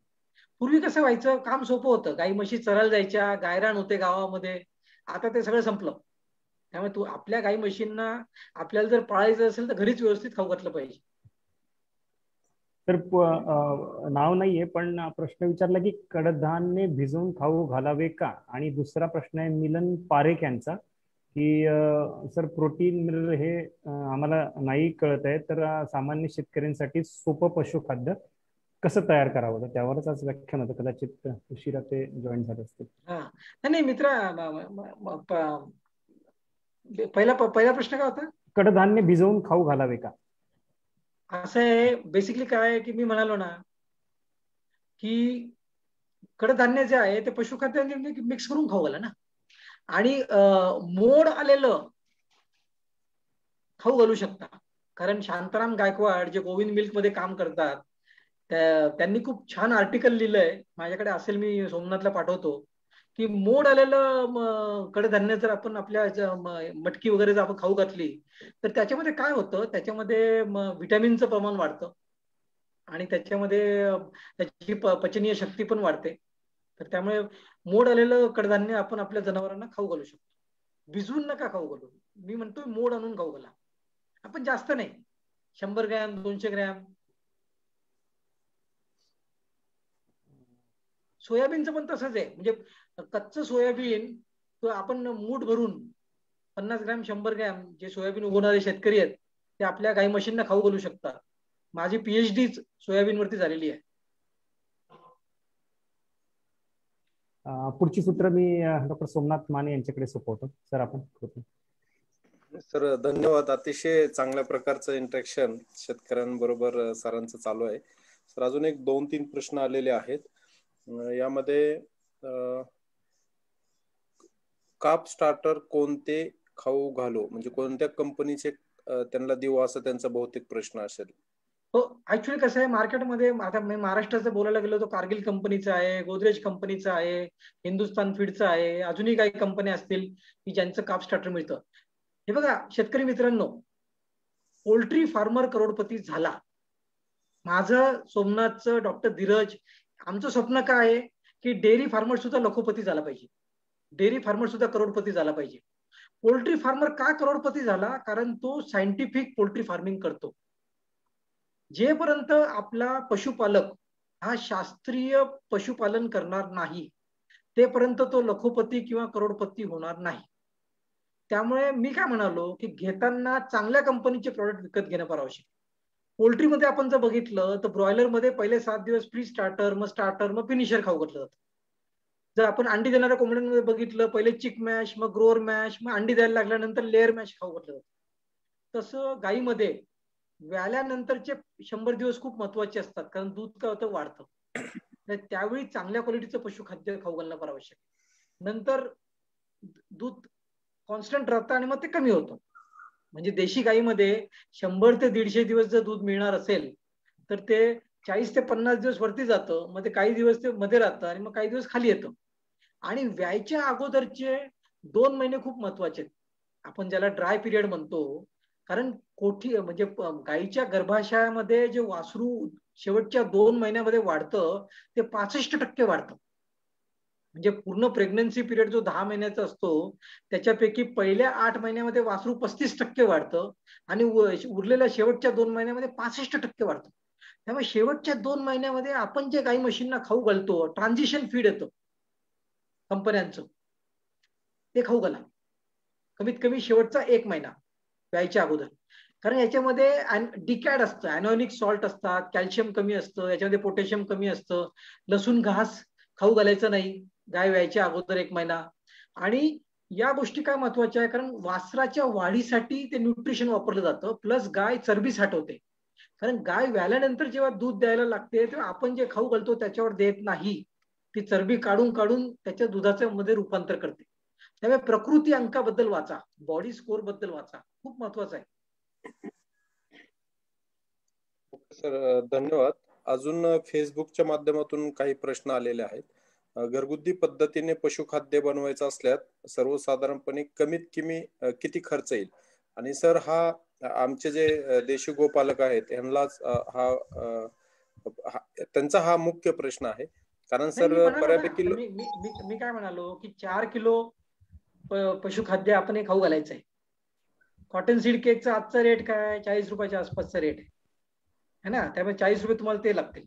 पूर्वी कसं व्हायचं, काम सोपं होतं, गाई म्हशी चरायला जायच्या, गायरान होते गावामध्ये. आता ते सगळं संपलं. त्यामुळे आपल्या गाई म्हशींना आपल्याला जर पाळायचं असेल तर घरीच व्यवस्थित खाऊ घातलं पाहिजे. तर नाव नाहीये पण प्रश्न विचारला की कडधान्य भिजवून खाऊ घालावे का? आणि दुसरा प्रश्न आहे मिलन पारेख यांचा की सर, प्रोटीन मिनरल हे आम्हाला नाही कळत आहे, तर सामान्य शेतकऱ्यांसाठी सोपं पशुखाद्य कसं तयार करावं? तर त्यावरच आज व्याख्यान होतं, कदाचित उशिरा ते जॉईन झाले असतील. नाही मित्रा, पहिला प्रश्न काय होता? कडधान्य भिजवून खाऊ घालावे का? असं आहे, बेसिकली काय आहे की मी म्हणालो ना की कडधान्य जे आहे ते पशुखाद्य मिक्स करून खाऊ घाला ना. आणि मोड आलेलं खाऊ घालू शकता, कारण शांताराम गायकवाड जे गोविंद मिल्क मध्ये काम करतात त्यांनी खूप छान आर्टिकल लिहिलंय, माझ्याकडे असेल, मी सोमनाथला पाठवतो, की मोड आलेलं कडधान्य जर आपण आपल्या मटकी वगैरे जर आपण खाऊ घातली तर त्याच्यामध्ये काय होतं, त्याच्यामध्ये व्हिटॅमिनचं प्रमाण वाढतं आणि त्याच्यामध्ये त्याची पचनीय शक्ती पण वाढते. तर त्यामुळे मोड आलेलं कडधान्य आपण आपल्या जनावरांना खाऊ घालू शकतो. भिजवून नका खाऊ घालू, मी म्हणतोय मोड आणून खाऊ घाला. आपण जास्त नाही, 100 ग्रॅम 200 ग्रॅम. सोयाबीनचं पण तसंच आहे, म्हणजे कच्चं सोयाबीन तो आपण मूठ भरून 50 ग्रॅम 100 ग्रॅम जे सोयाबीन उगवणारे शेतकरी आहेत ते आपल्या गाई म्हशींना खाऊ घालू शकतात. माझी PhD सोयाबीन वरती झालेली आहे. पुढची सूत्र मी डॉक्टर सोमनाथ माने यांच्याकडे सोपवतो. सर आपण. सर धन्यवाद. अतिशय चांगल्या प्रकारचं इंटरॅक्शन शेतकऱ्यांबरोबर सरांचं चालू आहे. सर अजून एक 2-3 प्रश्न आलेले आहेत. यामध्ये काप स्टार्टर कोणते खाऊ घालू, म्हणजे कोणत्या कंपनीचे त्यांना देऊ, असं त्यांचा बहुतेक प्रश्न असेल. हो, ऍक्च्युली कसं आहे, मार्केटमध्ये आता मी महाराष्ट्राचं बोलायला गेलो तर कारगिल कंपनीचं आहे, गोदरेज कंपनीचं आहे, हिंदुस्तान फीडचं आहे, अजूनही काही कंपन्या असतील की ज्यांचं काप स्टार्टर मिळतं. हे बघा शेतकरी मित्रांनो, पोल्ट्री फार्मर करोडपती झाला. माझं, सोमनाथचं, डॉक्टर धीरज, आमचं स्वप्न काय आहे की डेअरी फार्मर सुद्धा लखोपती झाला पाहिजे, डेअरी फार्मर सुद्धा करोडपती झाला पाहिजे. पोल्ट्री फार्मर का करोडपती झाला? कारण तो सायंटिफिक पोल्ट्री फार्मिंग करतो. जेपर्यंत आपला पशुपालक हा शास्त्रीय पशुपालन करणार नाही तेपर्यंत तो लखोपती किंवा करोडपती होणार नाही. त्यामुळे मी काय म्हणालो की घेताना चांगल्या कंपनीचे प्रॉडक्ट विकत घेणं फार आवश्यक. पोल्ट्रीमध्ये आपण जर बघितलं तर ब्रॉयलरमध्ये पहिले 7 दिवस प्री स्टार्टर, मग फिनिशर खाऊ घातलं जातं. जर आपण अंडी देणाऱ्या कोंबड्यांमध्ये बघितलं, पहिले चिक मॅश, मग ग्रोअर मॅश, मग अंडी द्यायला लागल्यानंतर लेअर मॅश खाऊ घातलं जातं. तसं गाईमध्ये व्याल्यानंतरचे 100 दिवस खूप महत्वाचे असतात, कारण दूध काय होतं, वाढतं. त्यावेळी चांगल्या क्वालिटीचं पशुखाद्य खाऊ घालणं फार आवश्यक. नंतर दूध कॉन्स्टंट राहतं आणि मग ते कमी होतं. म्हणजे देशी गाईमध्ये 100 ते 150 दिवस जर दूध मिळणार असेल तर ते 40 ते 50 दिवस वरती जातं, मग ते काही दिवस ते मध्ये राहतं आणि मग काही दिवस खाली येतं. आणि व्यायच्या अगोदरचे 2 महिने खूप महत्वाचे आहेत, आपण ज्याला ड्राय पिरियड म्हणतो. कारण कोठी म्हणजे गाईच्या गर्भाशयामध्ये जे वासरू शेवटच्या 2 महिन्यामध्ये वाढतं ते 65% वाढतं. म्हणजे पूर्ण प्रेग्नन्सी पिरियड जो 10 महिन्याचा असतो त्याच्यापैकी पहिल्या 8 महिन्यामध्ये वासरू 35% वाढतं आणि उरलेल्या शेवटच्या 2 महिन्यामध्ये 65% वाढतं. त्यामुळे शेवटच्या 2 महिन्यामध्ये आपण जे गाई म्हशींना खाऊ घालतो, ट्रान्झिशन फीड येतं कंपन्यांचं, ते खाऊ घाला कमीत कमी शेवटचा 1 महिना व्यायच्या अगोदर. कारण याच्यामध्ये डिकॅड असतं, ॲनोनिक सॉल्ट असतात, कॅल्शियम कमी असतं, याच्यामध्ये पोटॅशियम कमी असतं. लसूण घास खाऊ घालायचं नाही गाय व्यायच्या अगोदर 1 महिना. आणि या गोष्टी काय महत्वाच्या आहे, कारण वासराच्या वाढीसाठी ते न्यूट्रिशन वापरलं जातं, प्लस गाय चरबी साठवते. कारण गाय व्याल्यानंतर जेव्हा दूध द्यायला लागते तेव्हा आपण जे खाऊ घालतो त्याच्यावर देत नाही, ती चरबी काढून काढून त्याच्या दुधाच्या मध्ये रूपांतर करते. त्यामुळे प्रकृती अंकाबद्दल वाचा, बॉडी स्कोर बद्दल वाचा, खूप महत्वाचं आहे. सर धन्यवाद. अजून फेसबुकच्या माध्यमातून काही प्रश्न आलेले आहेत. घरगुती पद्धतीने पशुखाद्य बनवायचं असल्यास सर्वसाधारणपणे कमीत कमी किती खर्च येईल? आणि सर हा आमचे जे देशी गोपालक आहेत यांनाच त्यांचा हा मुख्य प्रश्न आहे. कारण सर बऱ्यापैकी मी काय म्हणालो की 4 किलो पशुखाद्य आपण हे खाऊ घालायचं आहे. कॉटन सीड केकचा आजचा रेट काय, 40 रुपयाच्या आसपासचा रेट आहे ना. त्यामुळे 40 रुपये तुम्हाला ते लागतील.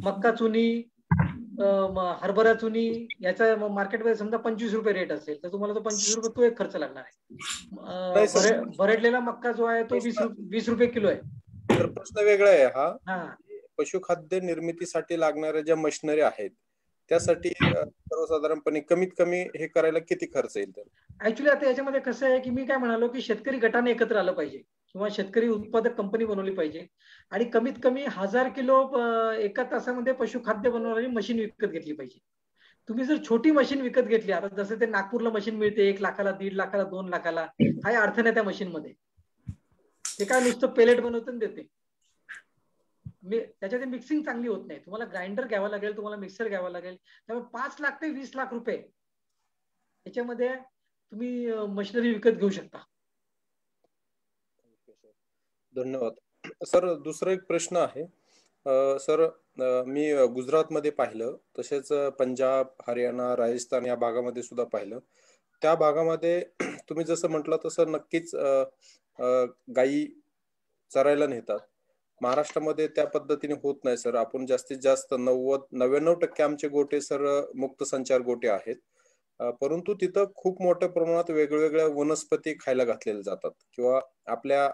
मक्का चुनी, हरभरा चुनी याचा मार्केटमध्ये समजा 25 रुपये रेट असेल तर तुम्हाला तो 25 रुपये तो एक खर्च लागणार आहे. भरडलेला मक्का जो आहे तो 20 रुपये किलो आहे. तर प्रश्न वेगळा आहे हा. पशुखाद्य निर्मितीसाठी लागणाऱ्या ज्या मशिनरी आहेत त्यासाठी सर्वसाधारणपणे कमीत कमी हे करायला किती खर्च येईल? ऍक्च्युली आता याच्यामध्ये कसं आहे की मी काय म्हणालो की शेतकरी गटाने एकत्र आलं पाहिजे किंवा शेतकरी उत्पादक कंपनी बनवली पाहिजे आणि कमीत कमी 1000 किलो एका तासामध्ये पशुखाद्य बनवणारी मशीन विकत घेतली पाहिजे. तुम्ही जर छोटी मशीन विकत घेतली, आता जसं ते नागपूरला मशीन मिळते 1 लाखाला, 1.5 लाखाला, 2 लाखाला, काही अर्थ नाही त्या मशीन मध्ये. ते काय नुसतं पेलेट बनवतं देते. त्याच्यात मिक्सिंग चांगली होत नाही. तुम्हाला ग्राइंडर घ्यावा लागेल, तुम्हाला मिक्सर घ्यावा लागेल. त्यामुळे 5 लाख ते 20 लाख रुपये याच्यामध्ये तुम्ही मशिनरी विकत घेऊ शकता. धन्यवाद सर. दुसरा एक प्रश्न आहे सर, मी गुजरातमध्ये पाहिलं, तसेच पंजाब, हरियाणा, राजस्थान या भागामध्ये सुद्धा पाहिलं. त्या भागामध्ये तुम्ही जसं म्हटलं तसं नक्कीच गायी चरायला नेतात. महाराष्ट्रामध्ये त्या पद्धतीने होत नाही सर. आपण जास्तीत जास्त 99% आमचे गोटे सर मुक्त संचार गोटे आहेत. परंतु तिथं खूप मोठ्या प्रमाणात वेगवेगळ्या वनस्पती खायला घातलेल्या जातात, किंवा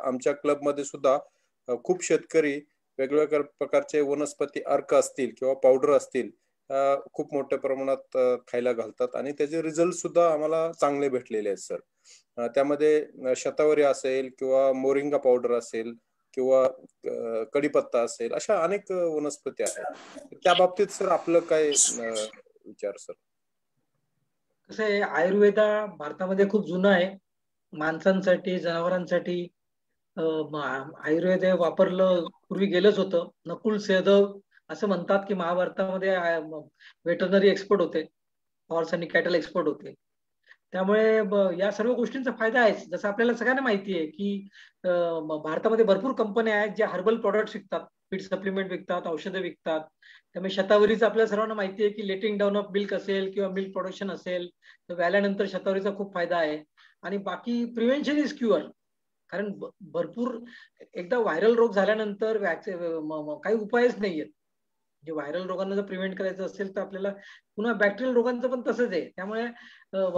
आमच्या क्लबमध्ये सुद्धा खूप शेतकरी वेगवेगळ्या प्रकारचे वनस्पती अर्क असतील किंवा पावडर असतील खूप मोठ्या प्रमाणात खायला घालतात, आणि त्याचे रिझल्ट सुद्धा आम्हाला चांगले भेटलेले आहेत सर. त्यामध्ये शतावरी असेल किंवा मोरिंगा पावडर असेल किंवा कडीपत्ता असेल, अशा अनेक वनस्पती आहेत. त्या बाबतीत सर आपलं काय विचार सर? कसं आहे, आयुर्वेद भारतामध्ये खूप जुनं आहे. माणसांसाठी, जनावरांसाठी आयुर्वेद वापरलं पूर्वी गेलंच होतं. नकुल सहदेव असं म्हणतात की महाभारतामध्ये वेटरनरी एक्सपर्ट होते, हॉर्स आणि कॅटल एक्सपर्ट होते. त्यामुळे या सर्व गोष्टींचा फायदा आहे. जसं आपल्याला सगळ्यांना माहिती आहे की भारतामध्ये भरपूर कंपन्या आहेत ज्या हर्बल प्रॉडक्ट्स विकतात, फीड सप्लिमेंट विकतात, औषधं विकतात. त्यामुळे शतावरीचं आपल्या सर्वांना माहिती आहे की लेटिंग डाऊन ऑफ मिल्क असेल किंवा मिल्क प्रोडक्शन असेल तर व्याल्यानंतर शतावरीचा खूप फायदा आहे. आणि बाकी प्रिव्हेन्शन इज क्युअर. कारण भरपूर एकदा व्हायरल रोग झाल्यानंतर काही उपायच नाहीयेत. जे व्हायरल रोगांना जर प्रिव्हेंट करायचं असेल तर आपल्याला पुन्हा बॅक्टेरियल रोगांचं पण तसंच आहे. त्यामुळे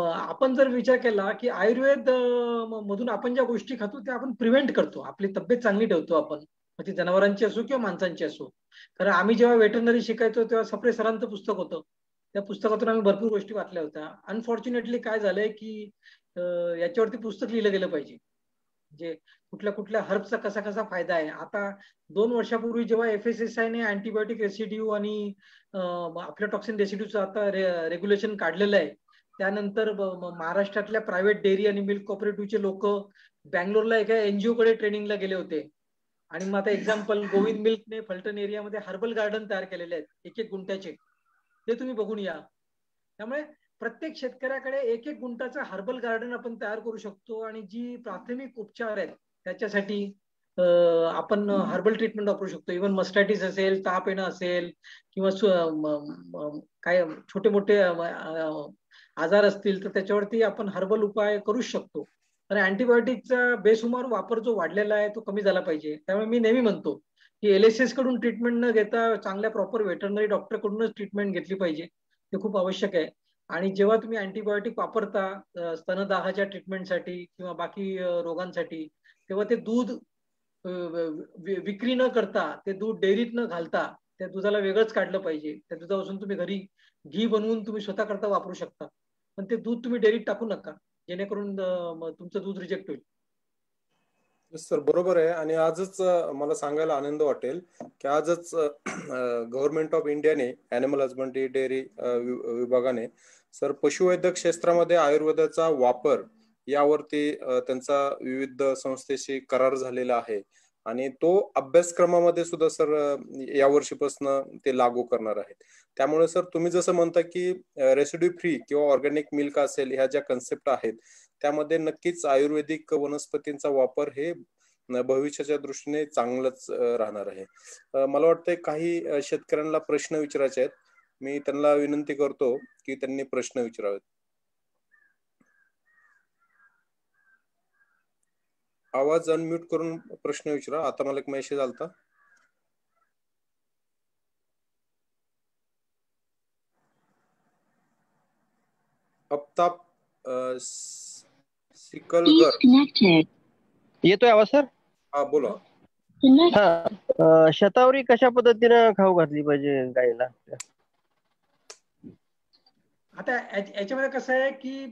आपण जर विचार केला की आयुर्वेद मधून आपण ज्या गोष्टी खातो त्या आपण प्रिव्हेंट करतो, आपली तब्येत चांगली ठेवतो आपण, मग ती जनावरांची असो किंवा माणसांची असो. कारण आम्ही जेव्हा वेटरनरी शिकायचो तेव्हा सप्रे सरांचं पुस्तक होतं. त्या पुस्तकातून आम्ही भरपूर गोष्टी वाचल्या होत्या. अनफॉर्च्युनेटली काय झालंय की याच्यावरती पुस्तक लिहिलं गेलं पाहिजे, म्हणजे कुठल्या कुठल्या हर्बचा कसा कसा फायदा आहे. आता 2 वर्षापूर्वी जेव्हा FSSAI ने अँटीबायोटिक रेसिड्यू आणि अफ्लाटॉक्सिन रेसिड्यूचं आता रेग्युलेशन काढलेलं आहे, त्यानंतर महाराष्ट्रातल्या प्रायव्हेट डेअरी आणि मिल्क कॉपरेटिव्हचे लोक बँगलोरला एका NGO कडे ट्रेनिंगला गेले होते. आणि मग आता एक्झाम्पल गोविंद मिल्कने फलटण एरियामध्ये हर्बल गार्डन तयार केलेले आहेत 1-1 गुंठ्याचे. ते तुम्ही बघून या. त्यामुळे प्रत्येक शेतकऱ्याकडे 1-1 गुंठाचं हर्बल गार्डन आपण तयार करू शकतो. आणि जी प्राथमिक उपचार आहेत त्याच्यासाठी आपण हर्बल ट्रीटमेंट वापरू शकतो. इव्हन मस्टायटिस असेल, ताप येणं असेल किंवा काय छोटे मोठे आजार असतील तर त्याच्यावरती आपण हर्बल उपाय करू शकतो. आणि अँटीबायोटिकचा बेसुमार वापर जो वाढलेला आहे तो कमी झाला पाहिजे. त्यामुळे मी नेहमी म्हणतो की LSS कडून ट्रीटमेंट न घेता चांगल्या प्रॉपर वेटरनरी डॉक्टर कडूनच ट्रीटमेंट घेतली पाहिजे. ते खूप आवश्यक आहे. आणि जेव्हा तुम्ही अँटीबायोटिक वापरता स्तनदाहाच्या ट्रीटमेंटसाठी किंवा बाकी रोगांसाठी, तेव्हा ते दूध विक्री न करता, ते दूध डेअरीत न घालता त्या दुधाला वेगळंच काढलं पाहिजे. त्या दुधापासून तुम्ही घरी घी बनवून तुम्ही स्वतः करता वापरू शकता. पण ते दूध तुम्ही डेअरीत टाकू नका, जेणेकरून तुमचं दूध रिजेक्ट होईल. सर बरोबर आहे. आणि आजच मला सांगायला आनंद वाटेल की आजच गव्हर्नमेंट ऑफ इंडियाने ॲनिमल हजबंड्री डेअरी विभागाने सर पशुवैद्यक क्षेत्रामध्ये आयुर्वेदाचा वापर यावरती त्यांचा विविध संस्थेशी करार झालेला आहे. आणि तो अभ्यासक्रमामध्ये सुद्धा सर यावर्षीपासून ते लागू करणार आहेत. त्यामुळे सर तुम्ही जसं म्हणता की रेसिड्यू फ्री किंवा ऑर्गॅनिक मिल्क असेल, ह्या ज्या कन्सेप्ट आहेत त्यामध्ये नक्कीच आयुर्वेदिक वनस्पतींचा वापर हे भविष्याच्या दृष्टीने चांगलंच राहणार आहे. मला वाटतंय काही शेतकऱ्यांना प्रश्न विचारायचे आहेत. मी त्यांना विनंती करतो की त्यांनी प्रश्न विचारावेत. आवाज अनम्यूट करून प्रश्न विचारा. आता मला एक मेसेज आलता. अफ्ताब सिकलगर, येतोय आवाज सर? हा बोला. हा, शतावरी कशा पद्धतीनं खाऊ घातली पाहिजे गायला? आता याच्यामध्ये कसं आहे की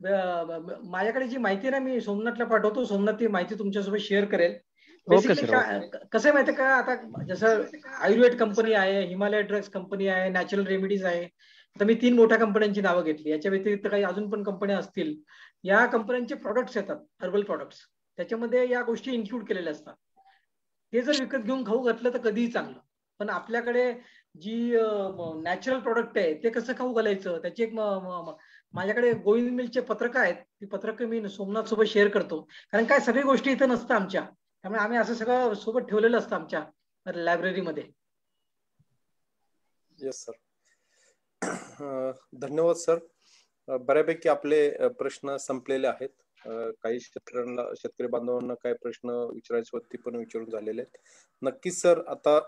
माझ्याकडे जी माहिती आहे ना, मी सोमनाथला पाठवतो. सोमनाथ ती माहिती तुमच्यासोबत शेअर करेल. बेसिकली कसं आहे माहिती का, आता जसं आयुर्वेद कंपनी आहे, हिमालय ड्रग्स कंपनी आहे, नॅचरल रेमेडीज आहे. आता मी 3 मोठ्या कंपन्यांची नावं घेतली. याच्या व्यतिरिक्त काही अजून पण कंपन्या असतील. या कंपन्यांचे प्रॉडक्ट्स येतात, हर्बल प्रॉडक्ट्स, त्याच्यामध्ये या गोष्टी इन्क्लूड केलेल्या असतात. ते जर विकत घेऊन खाऊ घातलं तर कधीही चांगलं. पण आपल्याकडे जी नॅचरल प्रोडक्ट आहे ते कसं खाऊ घालायचं त्याची एक माझ्याकडे गोविंद मिलचे पत्रक आहेत. ती पत्रकं मी सोमनाथ सोबत शेअर करतो. कारण काय सगळी गोष्टी इथं नसतं आमच्या, त्यामुळे आम्ही असं सगळं सोबत ठेवलेलं असतं आमच्या लायब्ररीमध्ये. Yes sir. धन्यवाद सर. बऱ्यापैकी आपले प्रश्न संपलेले आहेत. काही शेतकरी बांधवांना काही प्रश्न विचारायचे होते पण विचारून झालेले आहेत. नक्कीच सर. आता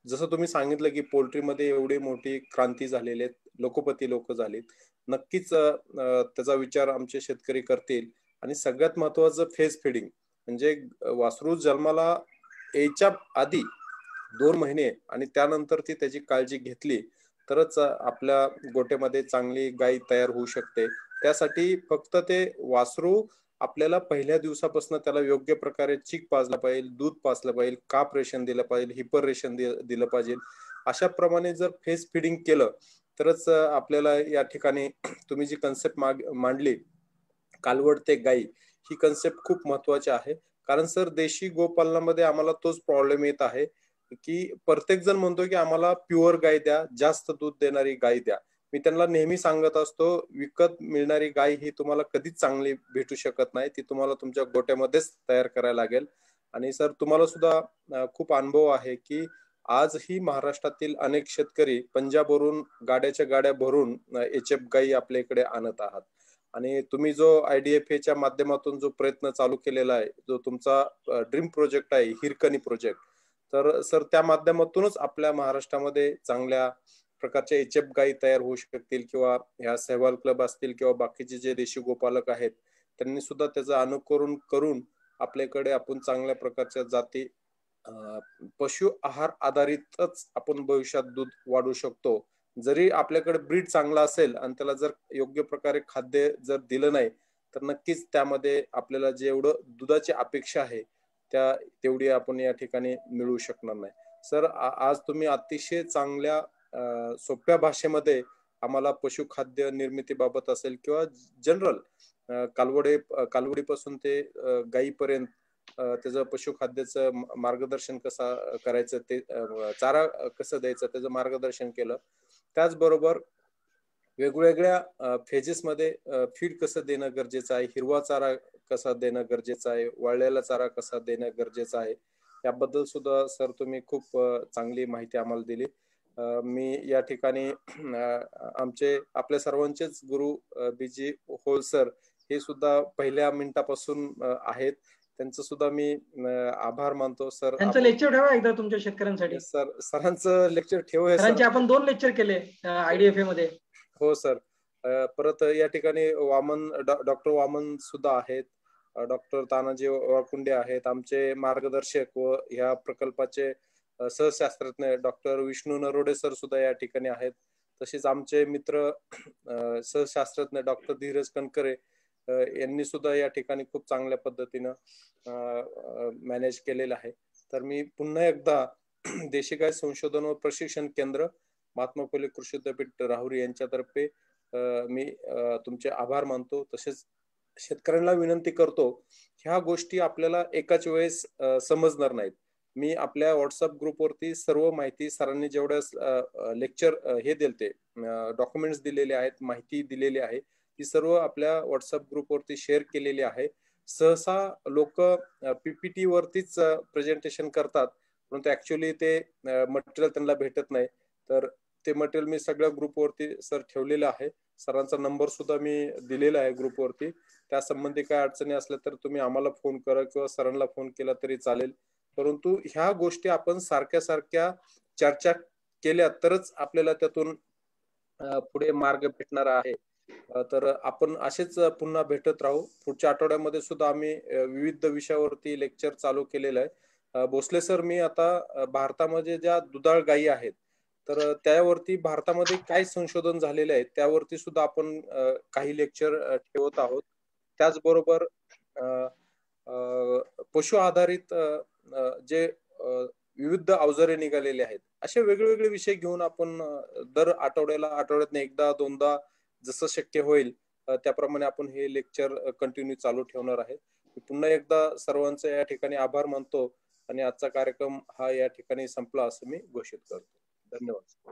जसं तुम्ही सांगितलं की पोल्ट्रीमध्ये एवढी मोठी क्रांती झालेली आहे, लोकोपती लोक झालीत, नक्कीच त्याचा विचार आमचे शेतकरी करतील. आणि सगळ्यात महत्वाचं फेस फिडिंग, म्हणजे वासरू जन्माला यायच्या आधी 2 महिने आणि त्यानंतर ती त्याची काळजी घेतली तरच आपल्या गोट्यामध्ये चांगली गाय तयार होऊ शकते. त्यासाठी फक्त ते वासरू आपल्याला पहिल्या दिवसापासून त्याला योग्य प्रकारे चीक पाजला पाहिजे, दूध पाजलं पाहिजे, काप रेशन दिलं पाहिजे, हिपर रेशन दिलं पाहिजे. अशा प्रमाणे जर फेस फिडिंग केलं तरच आपल्याला या ठिकाणी तुम्ही जी कन्सेप्ट मांडली कालवड ते गाई, ही कन्सेप्ट खूप महत्वाची आहे. कारण सर देशी गोपालनामध्ये आम्हाला तोच प्रॉब्लेम येत आहे की प्रत्येक जण म्हणतो की आम्हाला प्युअर गाय द्या, जास्त दूध देणारी गाय द्या. मी त्यांना नेहमी सांगत असतो विकत मिळणारी गाय ही तुम्हाला कधीच चांगली भेटू शकत नाही, ती तुम्हाला तुमच्या गोट्यामध्येच तयार करायला लागेल. आणि सर तुम्हाला सुद्धा खूप अनुभव आहे की आजही महाराष्ट्रातील अनेक शेतकरी पंजाबवरून गाड्याच्या गाड्या भरून एचएफ गाई आपल्या इकडे आणत आहात. आणि तुम्ही जो IDFA माध्यमातून जो प्रयत्न चालू केलेला आहे, जो तुमचा ड्रीम प्रोजेक्ट आहे हिरकणी प्रोजेक्ट, तर सर त्या माध्यमातूनच आपल्या महाराष्ट्रामध्ये चांगल्या प्रकारच्या एचएफ गायी तयार होऊ शकतील, किंवा ह्या सेहवाल क्लब असतील किंवा बाकीचे जे देशी गोपालक आहेत त्यांनी सुद्धा त्याचं अनुकरण करून आपल्याकडे आपण चांगल्या प्रकारच्या जाती पशु आहार आधारितच आपण भविष्यात दूध वाढवू शकतो. जरी आपल्याकडे ब्रीड चांगला असेल आणि त्याला जर योग्य प्रकारे खाद्य जर दिलं नाही तर नक्कीच त्यामध्ये आपल्याला जेवढं दुधाची अपेक्षा आहे तेवढी आपण या ठिकाणी मिळवू शकणार नाही. सर आज तुम्ही अतिशय चांगल्या सोप्या भाषेमध्ये आम्हाला पशुखाद्य निर्मितीबाबत असेल किंवा जनरल कालवडीपासून ते गायीपर्यंत त्याचं पशुखाद्याचं मार्गदर्शन कसं करायचं, ते चारा कसं द्यायचं त्याचं मार्गदर्शन केलं. त्याचबरोबर वेगवेगळ्या फेजेस मध्ये फीड कसं देणं गरजेचं आहे, हिरवा चारा कसा देणं गरजेचं आहे, वाळलेला चारा कसा देणं गरजेचं आहे, याबद्दल सुद्धा सर तुम्ही खूप चांगली माहिती आम्हाला दिली. मी या ठिकाणी आमचे आपल्या सर्वांचेच गुरु BG होल सर हे सुद्धा पहिल्या मिनिटापासून आहेत, त्यांचं सुद्धा मी आभार मानतो. सर त्यांचं लेक्चर ठेवा एकदा तुमच्या शेतकऱ्यांसाठी. सर सरांचं लेक्चर ठेवूया सरांचे आपण 2 लेक्चर केले IDFA मध्ये. हो सर. परत या ठिकाणी डॉक्टर वामन सुद्धा आहेत, डॉक्टर तानाजी वाकुंडे आहेत, आमचे मार्गदर्शक व ह्या प्रकल्पाचे सहशास्त्रज्ञ डॉक्टर विष्णू नरोडे सर सुद्धा या ठिकाणी आहेत. तसेच आमचे मित्र सहशास्त्रज्ञ डॉक्टर धीरज कणकरे यांनी सुद्धा या ठिकाणी खूप चांगल्या पद्धतीनं मॅनेज केलेलं आहे. तर मी पुन्हा एकदा देशी गाय संशोधन व प्रशिक्षण केंद्र महात्मा फुले कृषी विद्यापीठ राहुरी यांच्यातर्फे मी तुमचे आभार मानतो. तसेच शेतकऱ्यांना विनंती करतो, ह्या गोष्टी आपल्याला एकाच वेळेस समजणार नाहीत. मी आपल्या व्हॉट्सअप ग्रुपवरती सर्व माहिती सरांनी जेवढ्या लेक्चर हे दिलते डॉक्युमेंट्स दिलेले आहेत, माहिती दिलेली आहे, ती सर्व आपल्या व्हॉट्सअप ग्रुपवरती शेअर केलेली आहे. सहसा लोक PPT वरतीच प्रेझेंटेशन करतात, परंतु ऍक्च्युअली ते मटेरियल त्यांना भेटत नाही. तर ते मटेरियल मी सगळ्या ग्रुपवरती सर ठेवलेलं आहे. सरांचा नंबर सुद्धा मी दिलेला आहे ग्रुपवरती. त्या संबंधी काय अडचणी असल्या तर तुम्ही आम्हाला फोन करा किंवा सरांना फोन केला तरी चालेल. परंतु ह्या गोष्टी आपण सारख्या चर्चा केल्या तरच आपल्याला त्यातून पुढे मार्ग भेटणार आहे. तर आपण असेच पुन्हा भेटत राहू. पुढच्या आठवड्यामध्ये सुद्धा आम्ही विविध विषयावरती लेक्चर चालू केलेलं आहे. भोसले सर, मी आता भारतामध्ये ज्या दुधाळ गायी आहेत तर त्यावरती भारतामध्ये काय संशोधन झालेले आहे त्यावरती सुद्धा आपण काही लेक्चर ठेवत आहोत. त्याचबरोबर पशु आधारित जे विविध अवजारे निघालेले आहेत, असे वेगवेगळे विषय घेऊन आपण दर आठवड्यातनं एकदा दोनदा जसं शक्य होईल त्याप्रमाणे आपण हे लेक्चर कंटिन्यू चालू ठेवणार आहे. पुन्हा एकदा सर्वांचे या ठिकाणी आभार मानतो आणि आजचा कार्यक्रम हा या ठिकाणी संपला असं मी घोषित करतो. धन्यवाद.